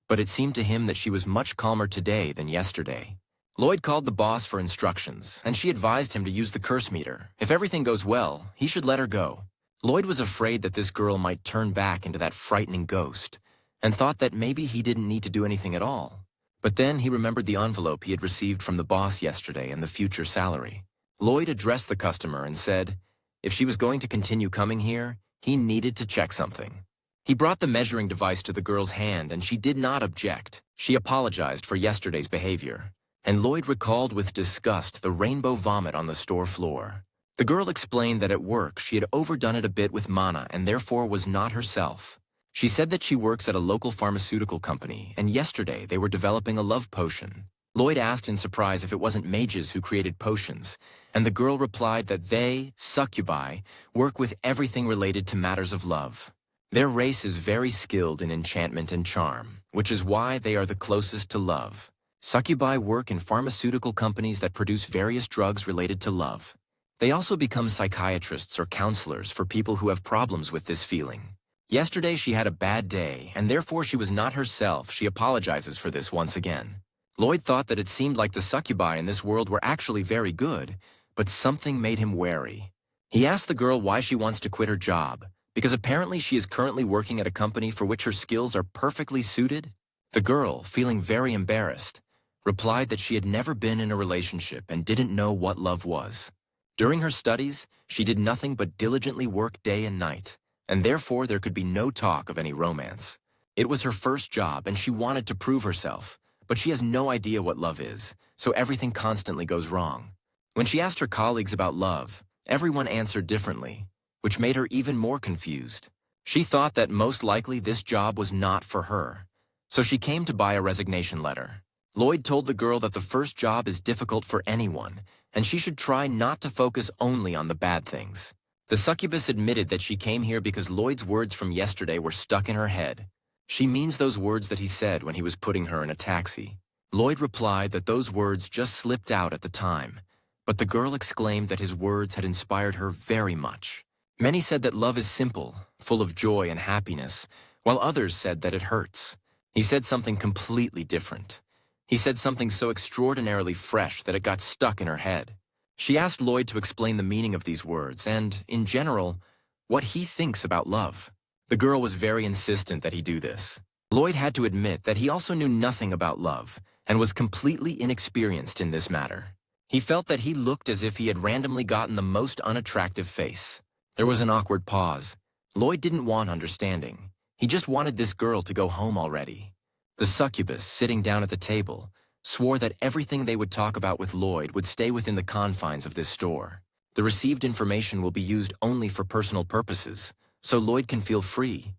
But it seemed to him that she was much calmer today than yesterday. Lloyd called the boss for instructions, and she advised him to use the curse meter. If everything goes well, he should let her go. Lloyd was afraid that this girl might turn back into that frightening ghost, and thought that maybe he didn't need to do anything at all. But then he remembered the envelope he had received from the boss yesterday and the future salary. Lloyd addressed the customer and said, if she was going to continue coming here, he needed to check something. He brought the measuring device to the girl's hand, and she did not object. She apologized for yesterday's behavior. And Lloyd recalled with disgust the rainbow vomit on the store floor. The girl explained that at work she had overdone it a bit with mana and therefore was not herself. She said that she works at a local pharmaceutical company, and yesterday they were developing a love potion. Lloyd asked in surprise if it wasn't mages who created potions, and the girl replied that they, succubi, work with everything related to matters of love. Their race is very skilled in enchantment and charm, which is why they are the closest to love. Succubi work in pharmaceutical companies that produce various drugs related to love. They also become psychiatrists or counselors for people who have problems with this feeling. Yesterday she had a bad day, and therefore she was not herself. She apologizes for this once again. Lloyd thought that it seemed like the succubi in this world were actually very good, but something made him wary. He asked the girl why she wants to quit her job, because apparently she is currently working at a company for which her skills are perfectly suited. The girl, feeling very embarrassed, replied that she had never been in a relationship and didn't know what love was. During her studies, she did nothing but diligently work day and night, and therefore there could be no talk of any romance. It was her first job and she wanted to prove herself, but she has no idea what love is, so everything constantly goes wrong. When she asked her colleagues about love, everyone answered differently, which made her even more confused. She thought that most likely this job was not for her, so she came to buy a resignation letter. Lloyd told the girl that the first job is difficult for anyone, and she should try not to focus only on the bad things. The succubus admitted that she came here because Lloyd's words from yesterday were stuck in her head. She means those words that he said when he was putting her in a taxi. Lloyd replied that those words just slipped out at the time, but the girl exclaimed that his words had inspired her very much. Many said that love is simple, full of joy and happiness, while others said that it hurts. He said something completely different. He said something so extraordinarily fresh that it got stuck in her head. She asked Lloyd to explain the meaning of these words and, in general, what he thinks about love. The girl was very insistent that he do this. Lloyd had to admit that he also knew nothing about love and was completely inexperienced in this matter. He felt that he looked as if he had randomly gotten the most unattractive face. There was an awkward pause. Lloyd didn't want understanding. He just wanted this girl to go home already. The succubus, sitting down at the table, swore that everything they would talk about with Lloyd would stay within the confines of this store. The received information will be used only for personal purposes, so Lloyd can feel free.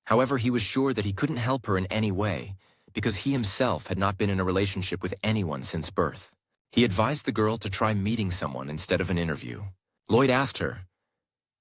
However, he was sure that he couldn't help her in any way, because he himself had not been in a relationship with anyone since birth. He advised the girl to try meeting someone instead of an interview. Lloyd asked her,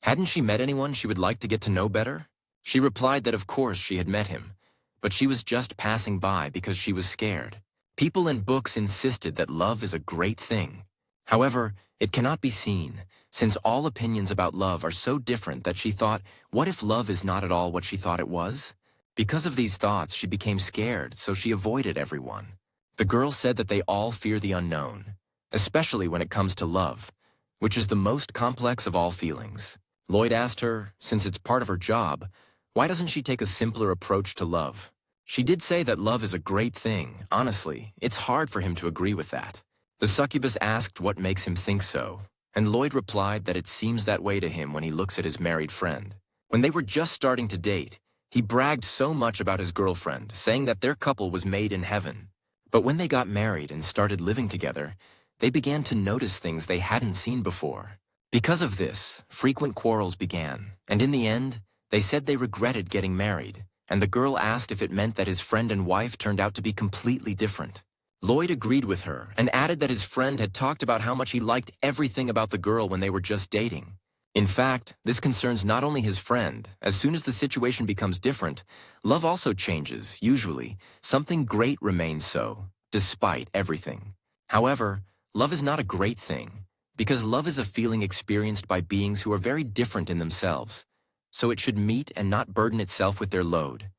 hadn't she met anyone she would like to get to know better? She replied that of course she had met him, but she was just passing by because she was scared. People in books insisted that love is a great thing. However, it cannot be seen, since all opinions about love are so different that she thought, what if love is not at all what she thought it was? Because of these thoughts, she became scared, so she avoided everyone. The girl said that they all fear the unknown, especially when it comes to love, which is the most complex of all feelings. Lloyd asked her, since it's part of her job, why doesn't she take a simpler approach to love? She did say that love is a great thing. Honestly, it's hard for him to agree with that. The succubus asked what makes him think so, and Lloyd replied that it seems that way to him when he looks at his married friend. When they were just starting to date, he bragged so much about his girlfriend, saying that their couple was made in heaven. But when they got married and started living together, they began to notice things they hadn't seen before. Because of this, frequent quarrels began, and in the end, they said they regretted getting married, and the girl asked if it meant that his friend and wife turned out to be completely different. Lloyd agreed with her and added that his friend had talked about how much he liked everything about the girl when they were just dating. In fact, this concerns not only his friend. As soon as the situation becomes different, love also changes. Usually, something great remains so, despite everything. However, love is not a great thing, because love is a feeling experienced by beings who are very different in themselves, so it should meet and not burden itself with their load.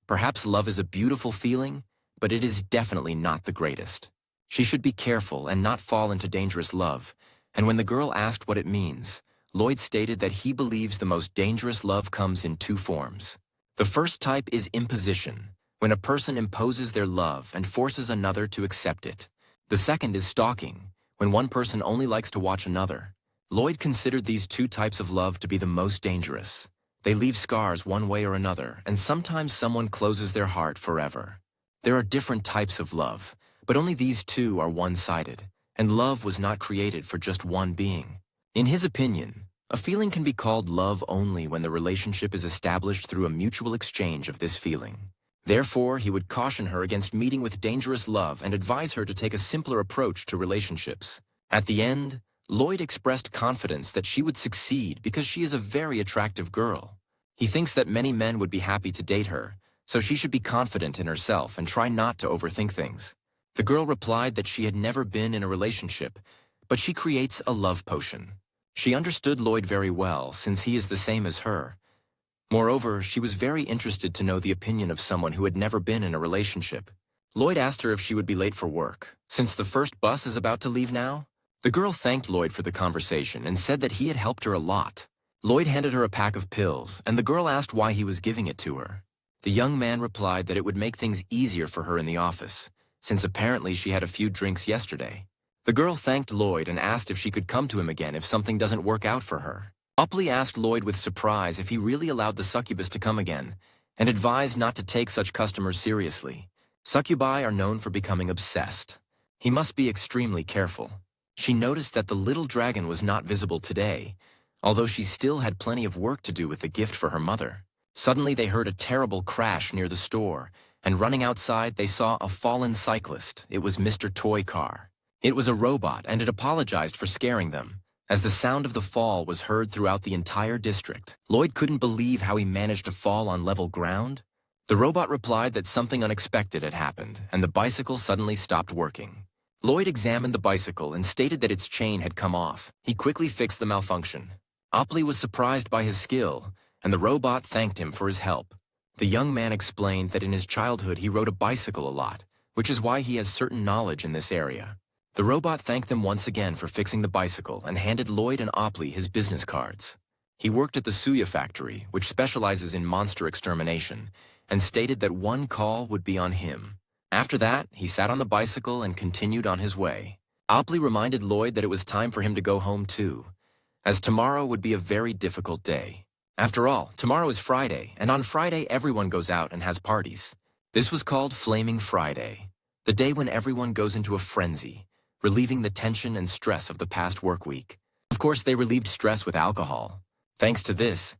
Perhaps love is a beautiful feeling, but it is definitely not the greatest. She should be careful and not fall into dangerous love, and when the girl asked what it means, Lloyd stated that he believes the most dangerous love comes in two forms. The first type is imposition, when a person imposes their love and forces another to accept it. The second is stalking, when one person only likes to watch another. Lloyd considered these two types of love to be the most dangerous. They leave scars one way or another, and sometimes someone closes their heart forever. There are different types of love, but only these two are one-sided, and love was not created for just one being. In his opinion, a feeling can be called love only when the relationship is established through a mutual exchange of this feeling. Therefore, he would caution her against meeting with dangerous love and advise her to take a simpler approach to relationships. At the end, Lloyd expressed confidence that she would succeed because she is a very attractive girl. He thinks that many men would be happy to date her, so she should be confident in herself and try not to overthink things. The girl replied that she had never been in a relationship, but she creates a love potion. She understood Lloyd very well, since he is the same as her. Moreover, she was very interested to know the opinion of someone who had never been in a relationship. Lloyd asked her if she would be late for work, since the first bus is about to leave now. The girl thanked Lloyd for the conversation and said that he had helped her a lot. Lloyd handed her a pack of pills, and the girl asked why he was giving it to her. The young man replied that it would make things easier for her in the office, since apparently she had a few drinks yesterday. The girl thanked Lloyd and asked if she could come to him again if something doesn't work out for her. Opley asked Lloyd with surprise if he really allowed the succubus to come again, and advised not to take such customers seriously. Succubi are known for becoming obsessed. He must be extremely careful. She noticed that the little dragon was not visible today, although she still had plenty of work to do with the gift for her mother. Suddenly they heard a terrible crash near the store, and running outside they saw a fallen cyclist. It was Mr. Toy Car. It was a robot, and it apologized for scaring them, as the sound of the fall was heard throughout the entire district. Lloyd couldn't believe how he managed to fall on level ground. The robot replied that something unexpected had happened, and the bicycle suddenly stopped working. Lloyd examined the bicycle and stated that its chain had come off. He quickly fixed the malfunction. Opley was surprised by his skill, and the robot thanked him for his help. The young man explained that in his childhood he rode a bicycle a lot, which is why he has certain knowledge in this area. The robot thanked them once again for fixing the bicycle and handed Lloyd and Opley his business cards. He worked at the Suya factory, which specializes in monster extermination, and stated that one call would be on him. After that, he sat on the bicycle and continued on his way. Opley reminded Lloyd that it was time for him to go home too, as tomorrow would be a very difficult day. After all, tomorrow is Friday, and on Friday everyone goes out and has parties. This was called Flaming Friday, the day when everyone goes into a frenzy, relieving the tension and stress of the past work week. Of course, they relieved stress with alcohol. Thanks to this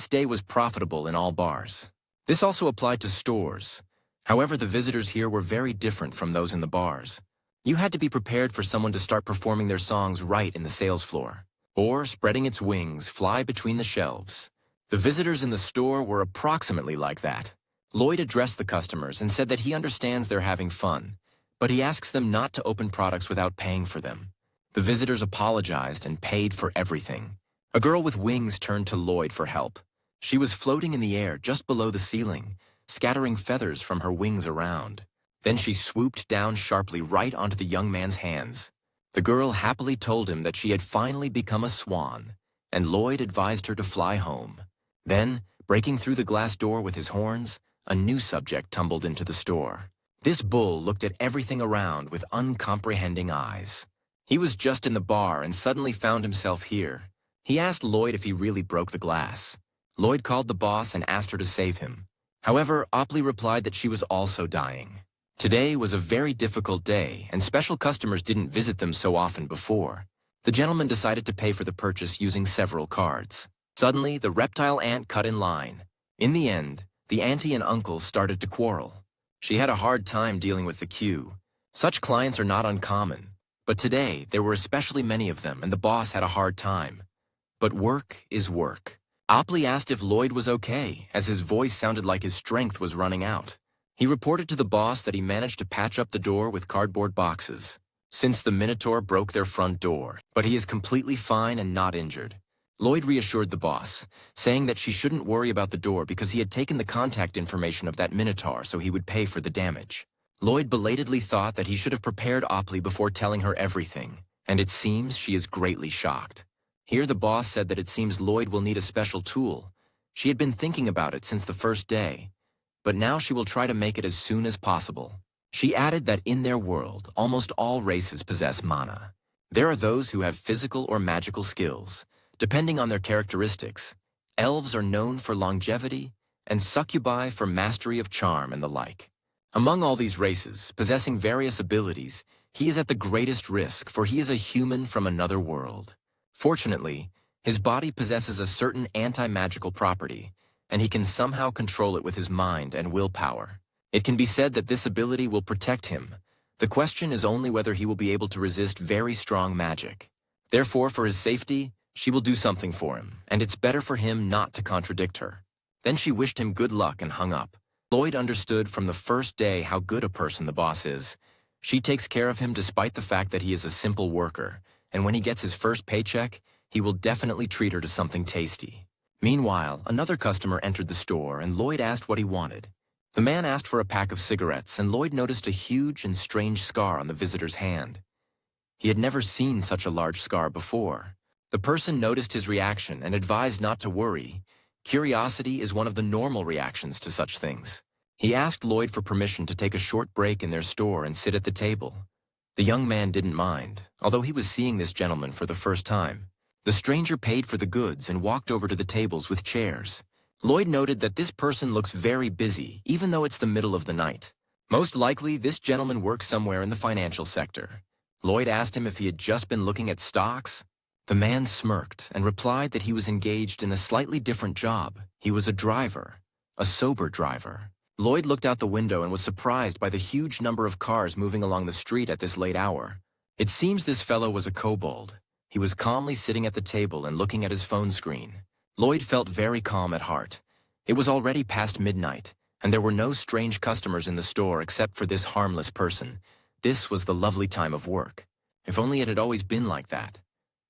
day was profitable in all bars. This also applied to stores. However, the visitors here were very different from those in the bars. You had to be prepared for someone to start performing their songs right in the sales floor, or, spreading its wings, fly between the shelves. The visitors in the store were approximately like that. Lloyd addressed the customers and said that he understands they're having fun, but he asks them not to open products without paying for them. The visitors apologized and paid for everything. A girl with wings turned to Lloyd for help. She was floating in the air just below the ceiling, scattering feathers from her wings around. Then she swooped down sharply right onto the young man's hands. The girl happily told him that she had finally become a swan, and Lloyd advised her to fly home. Then, breaking through the glass door with his horns, a new subject tumbled into the store. This bull looked at everything around with uncomprehending eyes. He was just in the bar and suddenly found himself here. He asked Lloyd if he really broke the glass. Lloyd called the boss and asked her to save him. However, Opley replied that she was also dying. Today was a very difficult day, and special customers didn't visit them so often before. The gentleman decided to pay for the purchase using several cards. Suddenly, the reptile ant cut in line. In the end, the auntie and uncle started to quarrel. She had a hard time dealing with the queue. Such clients are not uncommon, but today there were especially many of them, and the boss had a hard time. But work is work. Opley asked if Lloyd was okay, as his voice sounded like his strength was running out. He reported to the boss that he managed to patch up the door with cardboard boxes, since the Minotaur broke their front door, but he is completely fine and not injured. Lloyd reassured the boss, saying that she shouldn't worry about the door because he had taken the contact information of that Minotaur so he would pay for the damage. Lloyd belatedly thought that he should have prepared Opley before telling her everything, and it seems she is greatly shocked. Here the boss said that it seems Lloyd will need a special tool. She had been thinking about it since the first day, but now she will try to make it as soon as possible. She added that in their world, almost all races possess mana. There are those who have physical or magical skills, depending on their characteristics. Elves are known for longevity, and succubi for mastery of charm and the like. Among all these races, possessing various abilities, he is at the greatest risk, for he is a human from another world. Fortunately, his body possesses a certain anti-magical property, and he can somehow control it with his mind and willpower. It can be said that this ability will protect him. The question is only whether he will be able to resist very strong magic. Therefore, for his safety, she will do something for him, and it's better for him not to contradict her. Then she wished him good luck and hung up. Lloyd understood from the first day how good a person the boss is. She takes care of him despite the fact that he is a simple worker, and when he gets his first paycheck, he will definitely treat her to something tasty. Meanwhile, another customer entered the store, and Lloyd asked what he wanted. The man asked for a pack of cigarettes, and Lloyd noticed a huge and strange scar on the visitor's hand. He had never seen such a large scar before. The person noticed his reaction and advised not to worry. Curiosity is one of the normal reactions to such things. He asked Lloyd for permission to take a short break in their store and sit at the table. The young man didn't mind, although he was seeing this gentleman for the first time. The stranger paid for the goods and walked over to the tables with chairs. Lloyd noted that this person looks very busy, even though it's the middle of the night. Most likely, this gentleman works somewhere in the financial sector. Lloyd asked him if he had just been looking at stocks. The man smirked and replied that he was engaged in a slightly different job. He was a driver, a sober driver. Lloyd looked out the window and was surprised by the huge number of cars moving along the street at this late hour. It seems this fellow was a kobold. He was calmly sitting at the table and looking at his phone screen. Lloyd felt very calm at heart. It was already past midnight, and there were no strange customers in the store except for this harmless person. This was the lovely time of work. If only it had always been like that.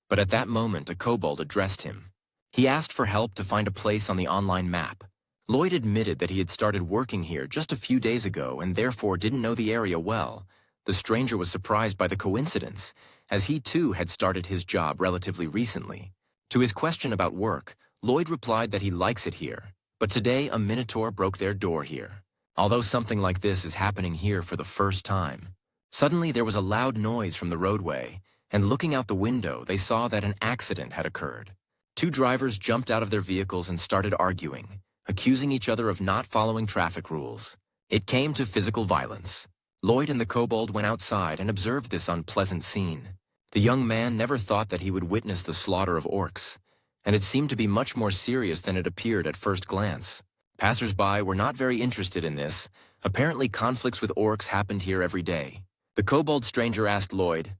But at that moment, a kobold addressed him. He asked for help to find a place on the online map. Lloyd admitted that he had started working here just a few days ago and therefore didn't know the area well. The stranger was surprised by the coincidence, as he too had started his job relatively recently. To his question about work, Lloyd replied that he likes it here, but today a minotaur broke their door here. Although something like this is happening here for the first time. Suddenly there was a loud noise from the roadway, and looking out the window, they saw that an accident had occurred. Two drivers jumped out of their vehicles and started arguing, accusing each other of not following traffic rules. It came to physical violence. Lloyd and the kobold went outside and observed this unpleasant scene. The young man never thought that he would witness the slaughter of orcs, and it seemed to be much more serious than it appeared at first glance. Passers-by were not very interested in this. Apparently conflicts with orcs happened here every day. The kobold stranger asked Lloyd,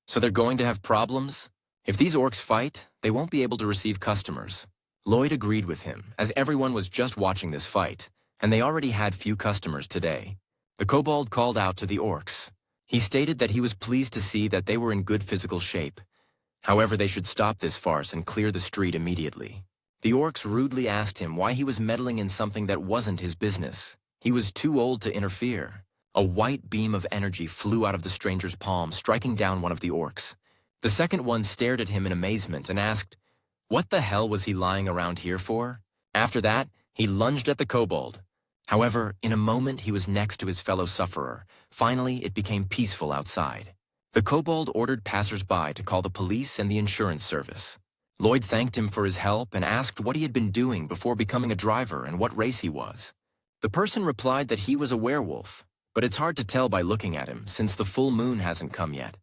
"So they're going to have problems? If these orcs fight, they won't be able to receive customers." Lloyd agreed with him, as everyone was just watching this fight, and they already had few customers today. The kobold called out to the orcs. He stated that he was pleased to see that they were in good physical shape. However, they should stop this farce and clear the street immediately. The orcs rudely asked him why he was meddling in something that wasn't his business. He was too old to interfere. A white beam of energy flew out of the stranger's palm, striking down one of the orcs. The second one stared at him in amazement and asked, what the hell was he lying around here for? After that, he lunged at the kobold. However, in a moment he was next to his fellow sufferer. Finally, it became peaceful outside. The kobold ordered passers-by to call the police and the insurance service. Lloyd thanked him for his help and asked what he had been doing before becoming a driver and what race he was. The person replied that he was a werewolf, but it's hard to tell by looking at him since the full moon hasn't come yet.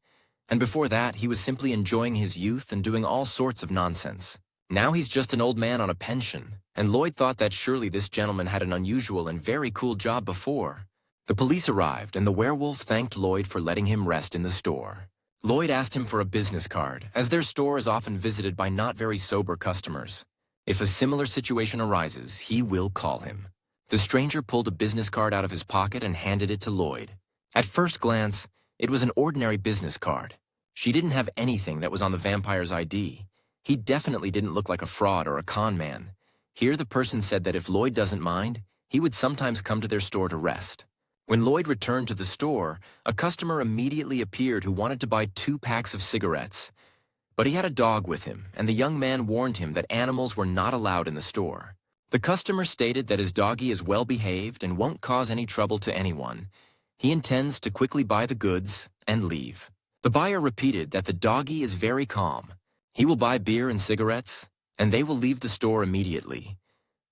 And before that, he was simply enjoying his youth and doing all sorts of nonsense. Now he's just an old man on a pension, and Lloyd thought that surely this gentleman had an unusual and very cool job before. The police arrived, and the werewolf thanked Lloyd for letting him rest in the store. Lloyd asked him for a business card, as their store is often visited by not very sober customers. If a similar situation arises, he will call him. The stranger pulled a business card out of his pocket and handed it to Lloyd. At first glance, it was an ordinary business card. She didn't have anything that was on the vampire's ID. He definitely didn't look like a fraud or a con man. Here the person said that if Lloyd doesn't mind, he would sometimes come to their store to rest. When Lloyd returned to the store, a customer immediately appeared who wanted to buy 2 packs of cigarettes. But he had a dog with him, and the young man warned him that animals were not allowed in the store. The customer stated that his doggy is well behaved and won't cause any trouble to anyone. He intends to quickly buy the goods and leave. The buyer repeated that the doggy is very calm. He will buy beer and cigarettes, and they will leave the store immediately.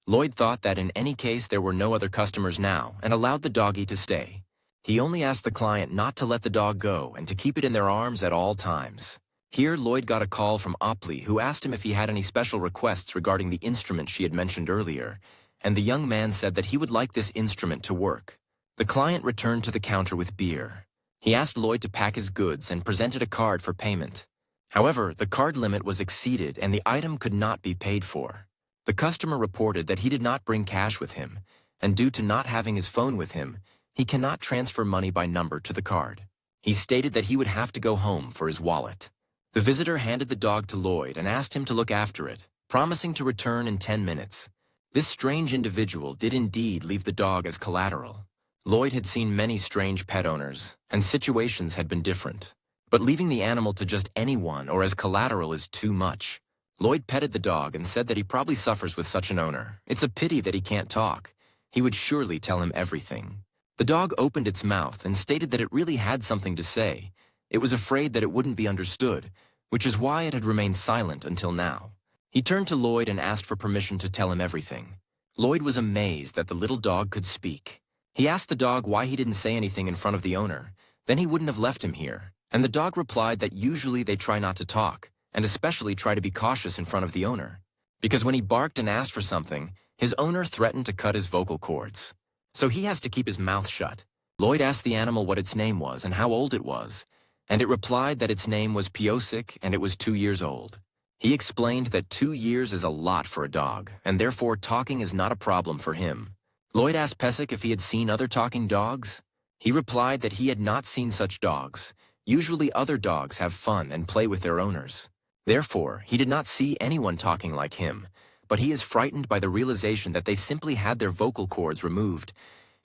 Lloyd thought that in any case there were no other customers now and allowed the doggy to stay. He only asked the client not to let the dog go and to keep it in their arms at all times. Here Lloyd got a call from Opli, who asked him if he had any special requests regarding the instrument she had mentioned earlier, and the young man said that he would like this instrument to work. The client returned to the counter with beer. He asked Lloyd to pack his goods and presented a card for payment. However, the card limit was exceeded and the item could not be paid for. The customer reported that he did not bring cash with him, and due to not having his phone with him, he cannot transfer money by number to the card. He stated that he would have to go home for his wallet. The visitor handed the dog to Lloyd and asked him to look after it, promising to return in 10 minutes. This strange individual did indeed leave the dog as collateral. Lloyd had seen many strange pet owners, and situations had been different. But leaving the animal to just anyone or as collateral is too much. Lloyd petted the dog and said that he probably suffers with such an owner. It's a pity that he can't talk. He would surely tell him everything. The dog opened its mouth and stated that it really had something to say. It was afraid that it wouldn't be understood, which is why it had remained silent until now. He turned to Lloyd and asked for permission to tell him everything. Lloyd was amazed that the little dog could speak. He asked the dog why he didn't say anything in front of the owner. Then he wouldn't have left him here. And the dog replied that usually they try not to talk, and especially try to be cautious in front of the owner. Because when he barked and asked for something, his owner threatened to cut his vocal cords. So he has to keep his mouth shut. Lloyd asked the animal what its name was and how old it was, and it replied that its name was Piosik and it was 2 years old. He explained that 2 years is a lot for a dog, and therefore talking is not a problem for him. Lloyd asked Pesik if he had seen other talking dogs. He replied that he had not seen such dogs. Usually other dogs have fun and play with their owners. Therefore, he did not see anyone talking like him, but he is frightened by the realization that they simply had their vocal cords removed.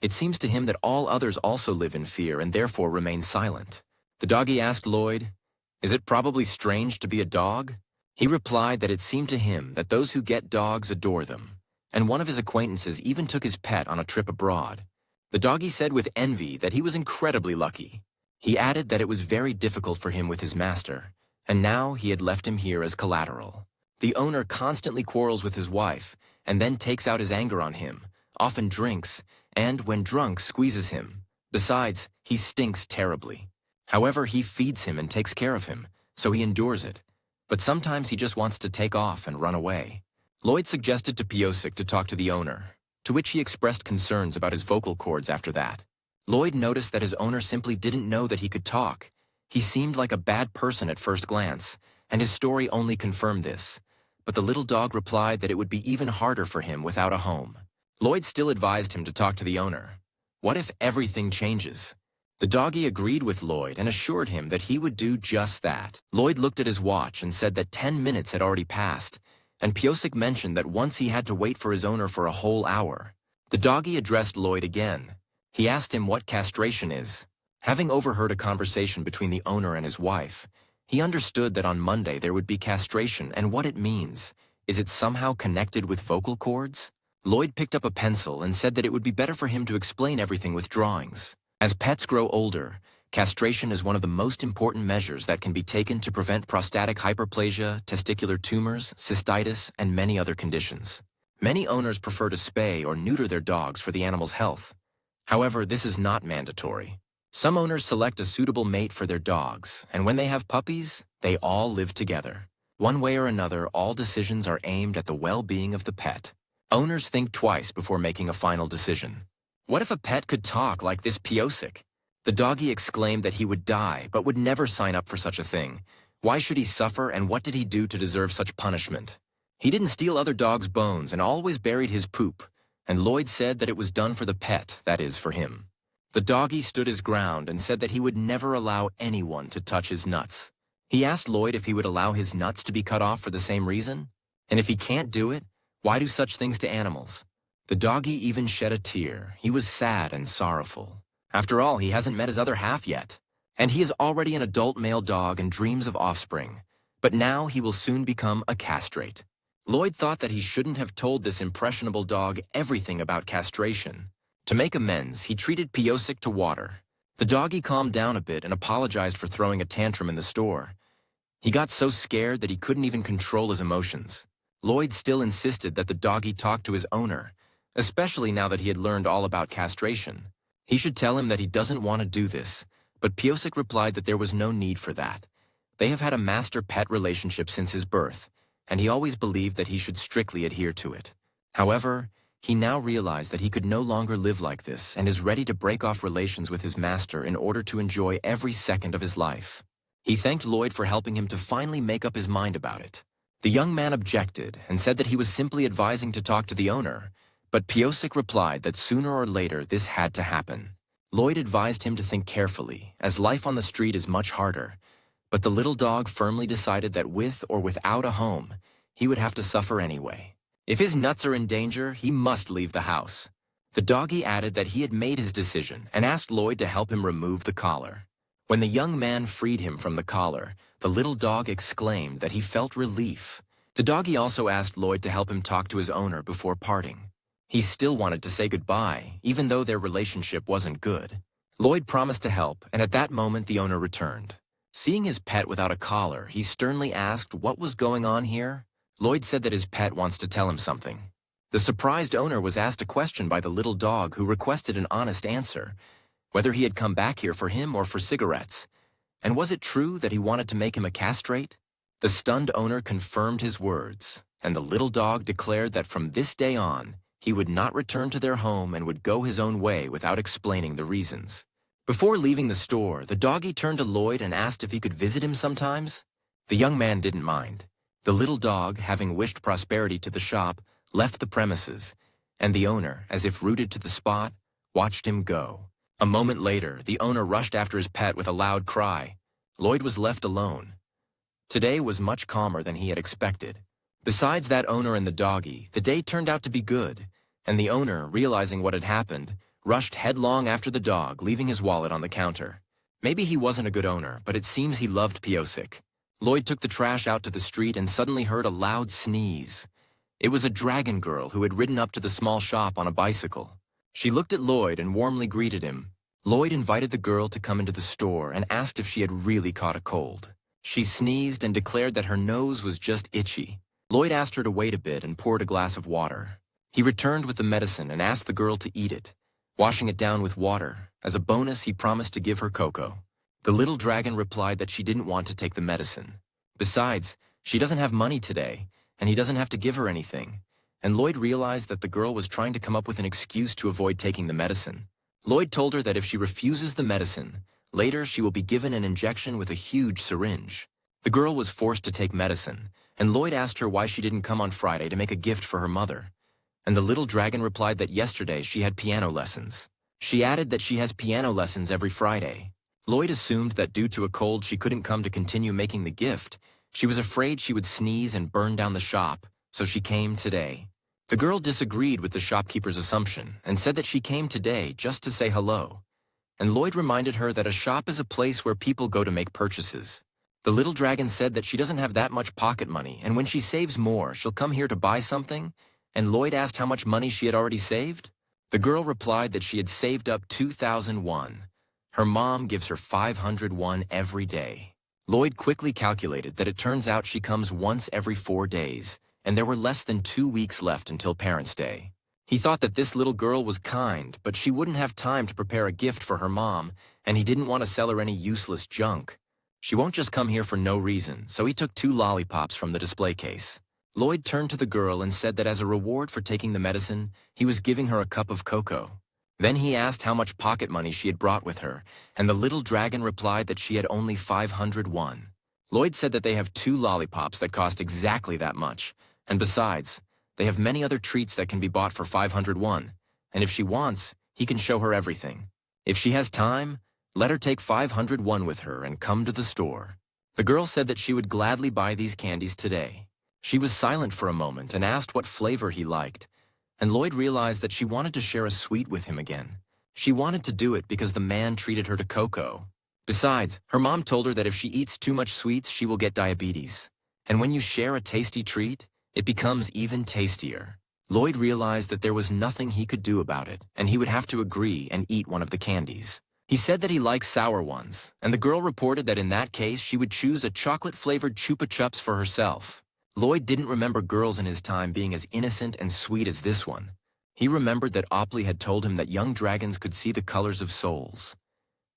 It seems to him that all others also live in fear and therefore remain silent. The doggy asked Lloyd, "Is it probably strange to be a dog?" He replied that it seemed to him that those who get dogs adore them, and one of his acquaintances even took his pet on a trip abroad. The doggy said with envy that he was incredibly lucky. He added that it was very difficult for him with his master, and now he had left him here as collateral. The owner constantly quarrels with his wife, and then takes out his anger on him, often drinks, and when drunk squeezes him. Besides, he stinks terribly. However, he feeds him and takes care of him, so he endures it. But sometimes he just wants to take off and run away. Lloyd suggested to Piosik to talk to the owner, to which he expressed concerns about his vocal cords after that. Lloyd noticed that his owner simply didn't know that he could talk. He seemed like a bad person at first glance, and his story only confirmed this. But the little dog replied that it would be even harder for him without a home. Lloyd still advised him to talk to the owner. What if everything changes? The doggy agreed with Lloyd and assured him that he would do just that. Lloyd looked at his watch and said that 10 minutes had already passed, and Piosik mentioned that once he had to wait for his owner for a whole hour. The doggy addressed Lloyd again. He asked him what castration is. Having overheard a conversation between the owner and his wife, he understood that on Monday there would be castration and what it means. Is it somehow connected with vocal cords? Lloyd picked up a pencil and said that it would be better for him to explain everything with drawings. As pets grow older, castration is one of the most important measures that can be taken to prevent prostatic hyperplasia, testicular tumors, cystitis, and many other conditions. Many owners prefer to spay or neuter their dogs for the animal's health. However, this is not mandatory. Some owners select a suitable mate for their dogs, and when they have puppies, they all live together. One way or another, all decisions are aimed at the well-being of the pet. Owners think twice before making a final decision. What if a pet could talk like this Piosik? The doggy exclaimed that he would die, but would never sign up for such a thing. Why should he suffer, and what did he do to deserve such punishment? He didn't steal other dogs' bones and always buried his poop, and Lloyd said that it was done for the pet, that is, for him. The doggy stood his ground and said that he would never allow anyone to touch his nuts. He asked Lloyd if he would allow his nuts to be cut off for the same reason. And if he can't do it, why do such things to animals? The doggy even shed a tear. He was sad and sorrowful. After all, he hasn't met his other half yet. And he is already an adult male dog and dreams of offspring. But now he will soon become a castrate. Lloyd thought that he shouldn't have told this impressionable dog everything about castration. To make amends, he treated Piosik to water. The doggy calmed down a bit and apologized for throwing a tantrum in the store. He got so scared that he couldn't even control his emotions. Lloyd still insisted that the doggy talk to his owner, especially now that he had learned all about castration. He should tell him that he doesn't want to do this, but Piosik replied that there was no need for that. They have had a master-pet relationship since his birth, and he always believed that he should strictly adhere to it. However, he now realized that he could no longer live like this and is ready to break off relations with his master in order to enjoy every second of his life. He thanked Lloyd for helping him to finally make up his mind about it. The young man objected and said that he was simply advising to talk to the owner, but Piosik replied that sooner or later this had to happen. Lloyd advised him to think carefully, as life on the street is much harder, but the little dog firmly decided that with or without a home, he would have to suffer anyway. If his nuts are in danger, he must leave the house. The doggy added that he had made his decision and asked Lloyd to help him remove the collar. When the young man freed him from the collar, the little dog exclaimed that he felt relief. The doggy also asked Lloyd to help him talk to his owner before parting. He still wanted to say goodbye, even though their relationship wasn't good. Lloyd promised to help, and at that moment the owner returned. Seeing his pet without a collar, he sternly asked what was going on here. Lloyd said that his pet wants to tell him something. The surprised owner was asked a question by the little dog, who requested an honest answer, whether he had come back here for him or for cigarettes. And was it true that he wanted to make him a castrate? The stunned owner confirmed his words, and the little dog declared that from this day on, he would not return to their home and would go his own way without explaining the reasons. Before leaving the store, the doggy turned to Lloyd and asked if he could visit him sometimes. The young man didn't mind. The little dog, having wished prosperity to the shop, left the premises, and the owner, as if rooted to the spot, watched him go. A moment later, the owner rushed after his pet with a loud cry. Lloyd was left alone. Today was much calmer than he had expected. Besides that owner and the doggy, the day turned out to be good, and the owner, realizing what had happened, rushed headlong after the dog, leaving his wallet on the counter. Maybe he wasn't a good owner, but it seems he loved Piosik. Lloyd took the trash out to the street and suddenly heard a loud sneeze. It was a dragon girl who had ridden up to the small shop on a bicycle. She looked at Lloyd and warmly greeted him. Lloyd invited the girl to come into the store and asked if she had really caught a cold. She sneezed and declared that her nose was just itchy. Lloyd asked her to wait a bit and poured a glass of water. He returned with the medicine and asked the girl to eat it, washing it down with water. As a bonus, he promised to give her cocoa. The little dragon replied that she didn't want to take the medicine. Besides, she doesn't have money today, and he doesn't have to give her anything. And Lloyd realized that the girl was trying to come up with an excuse to avoid taking the medicine. Lloyd told her that if she refuses the medicine, later she will be given an injection with a huge syringe. The girl was forced to take medicine, and Lloyd asked her why she didn't come on Friday to make a gift for her mother. And the little dragon replied that yesterday she had piano lessons. She added that she has piano lessons every Friday. Lloyd assumed that due to a cold she couldn't come to continue making the gift. She was afraid she would sneeze and burn down the shop, so she came today. The girl disagreed with the shopkeeper's assumption and said that she came today just to say hello. And Lloyd reminded her that a shop is a place where people go to make purchases. The little dragon said that she doesn't have that much pocket money, and when she saves more, she'll come here to buy something. And Lloyd asked how much money she had already saved. The girl replied that she had saved up 2,001. Her mom gives her 501 every day. Lloyd quickly calculated that it turns out she comes once every 4 days, and there were less than 2 weeks left until Parents' Day. He thought that this little girl was kind, but she wouldn't have time to prepare a gift for her mom, and he didn't want to sell her any useless junk. She won't just come here for no reason, so he took 2 lollipops from the display case. Lloyd turned to the girl and said that as a reward for taking the medicine, he was giving her a cup of cocoa. Then he asked how much pocket money she had brought with her, and the little dragon replied that she had only 501. Lloyd said that they have 2 lollipops that cost exactly that much, and besides, they have many other treats that can be bought for 501, and if she wants, he can show her everything. If she has time, let her take 501 with her and come to the store. The girl said that she would gladly buy these candies today. She was silent for a moment and asked what flavor he liked, and Lloyd realized that she wanted to share a sweet with him again. She wanted to do it because the man treated her to cocoa. Besides, her mom told her that if she eats too much sweets, she will get diabetes. And when you share a tasty treat, it becomes even tastier. Lloyd realized that there was nothing he could do about it, and he would have to agree and eat one of the candies. He said that he likes sour ones, and the girl reported that in that case she would choose a chocolate-flavored Chupa Chups for herself. Lloyd didn't remember girls in his time being as innocent and sweet as this one. He remembered that Opley had told him that young dragons could see the colors of souls.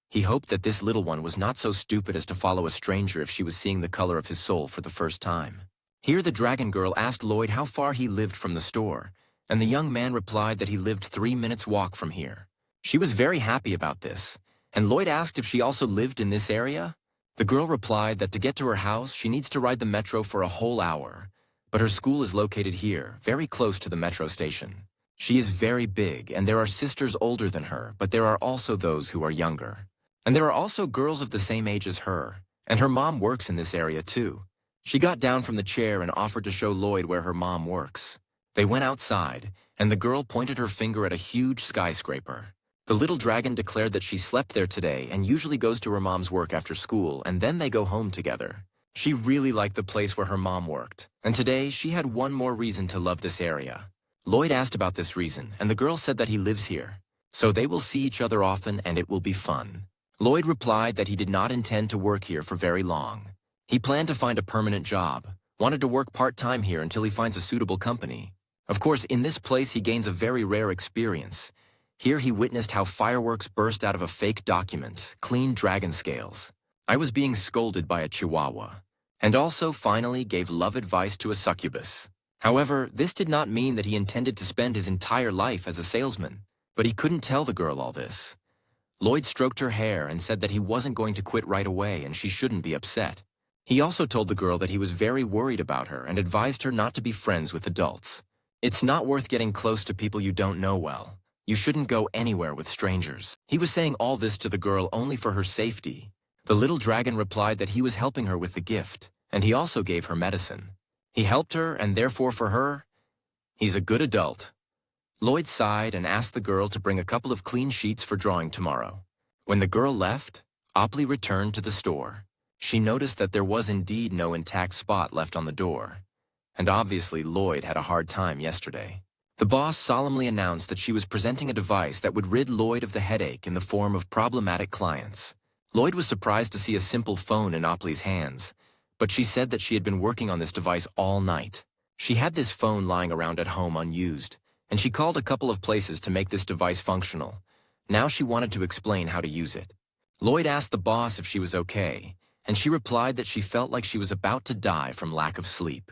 He hoped that this little one was not so stupid as to follow a stranger if she was seeing the color of his soul for the first time. Here the dragon girl asked Lloyd how far he lived from the store, and the young man replied that he lived 3 minutes' walk from here. She was very happy about this, and Lloyd asked if she also lived in this area. The girl replied that to get to her house, she needs to ride the metro for a whole hour, but her school is located here, very close to the metro station. She is very big, and there are sisters older than her, but there are also those who are younger. And there are also girls of the same age as her, and her mom works in this area too. She got down from the chair and offered to show Lloyd where her mom works. They went outside, and the girl pointed her finger at a huge skyscraper. The little dragon declared that she slept there today and usually goes to her mom's work after school, and then they go home together. She really liked the place where her mom worked, and today she had one more reason to love this area. Lloyd asked about this reason, and the girl said that he lives here. So they will see each other often and it will be fun. Lloyd replied that he did not intend to work here for very long. He planned to find a permanent job, wanted to work part-time here until he finds a suitable company. Of course, in this place he gains a very rare experience. Here he witnessed how fireworks burst out of a fake document, clean dragon scales. I was being scolded by a chihuahua. And also, finally, gave love advice to a succubus. However, this did not mean that he intended to spend his entire life as a salesman. But he couldn't tell the girl all this. Lloyd stroked her hair and said that he wasn't going to quit right away and she shouldn't be upset. He also told the girl that he was very worried about her and advised her not to be friends with adults. It's not worth getting close to people you don't know well. You shouldn't go anywhere with strangers. He was saying all this to the girl only for her safety. The little dragon replied that he was helping her with the gift, and he also gave her medicine. He helped her, and therefore for her, he's a good adult. Lloyd sighed and asked the girl to bring a couple of clean sheets for drawing tomorrow. When the girl left, Opley returned to the store. She noticed that there was indeed no intact spot left on the door. And obviously Lloyd had a hard time yesterday. The boss solemnly announced that she was presenting a device that would rid Lloyd of the headache in the form of problematic clients. Lloyd was surprised to see a simple phone in Opley's hands, but she said that she had been working on this device all night. She had this phone lying around at home unused, and she called a couple of places to make this device functional. Now she wanted to explain how to use it. Lloyd asked the boss if she was okay, and she replied that she felt like she was about to die from lack of sleep.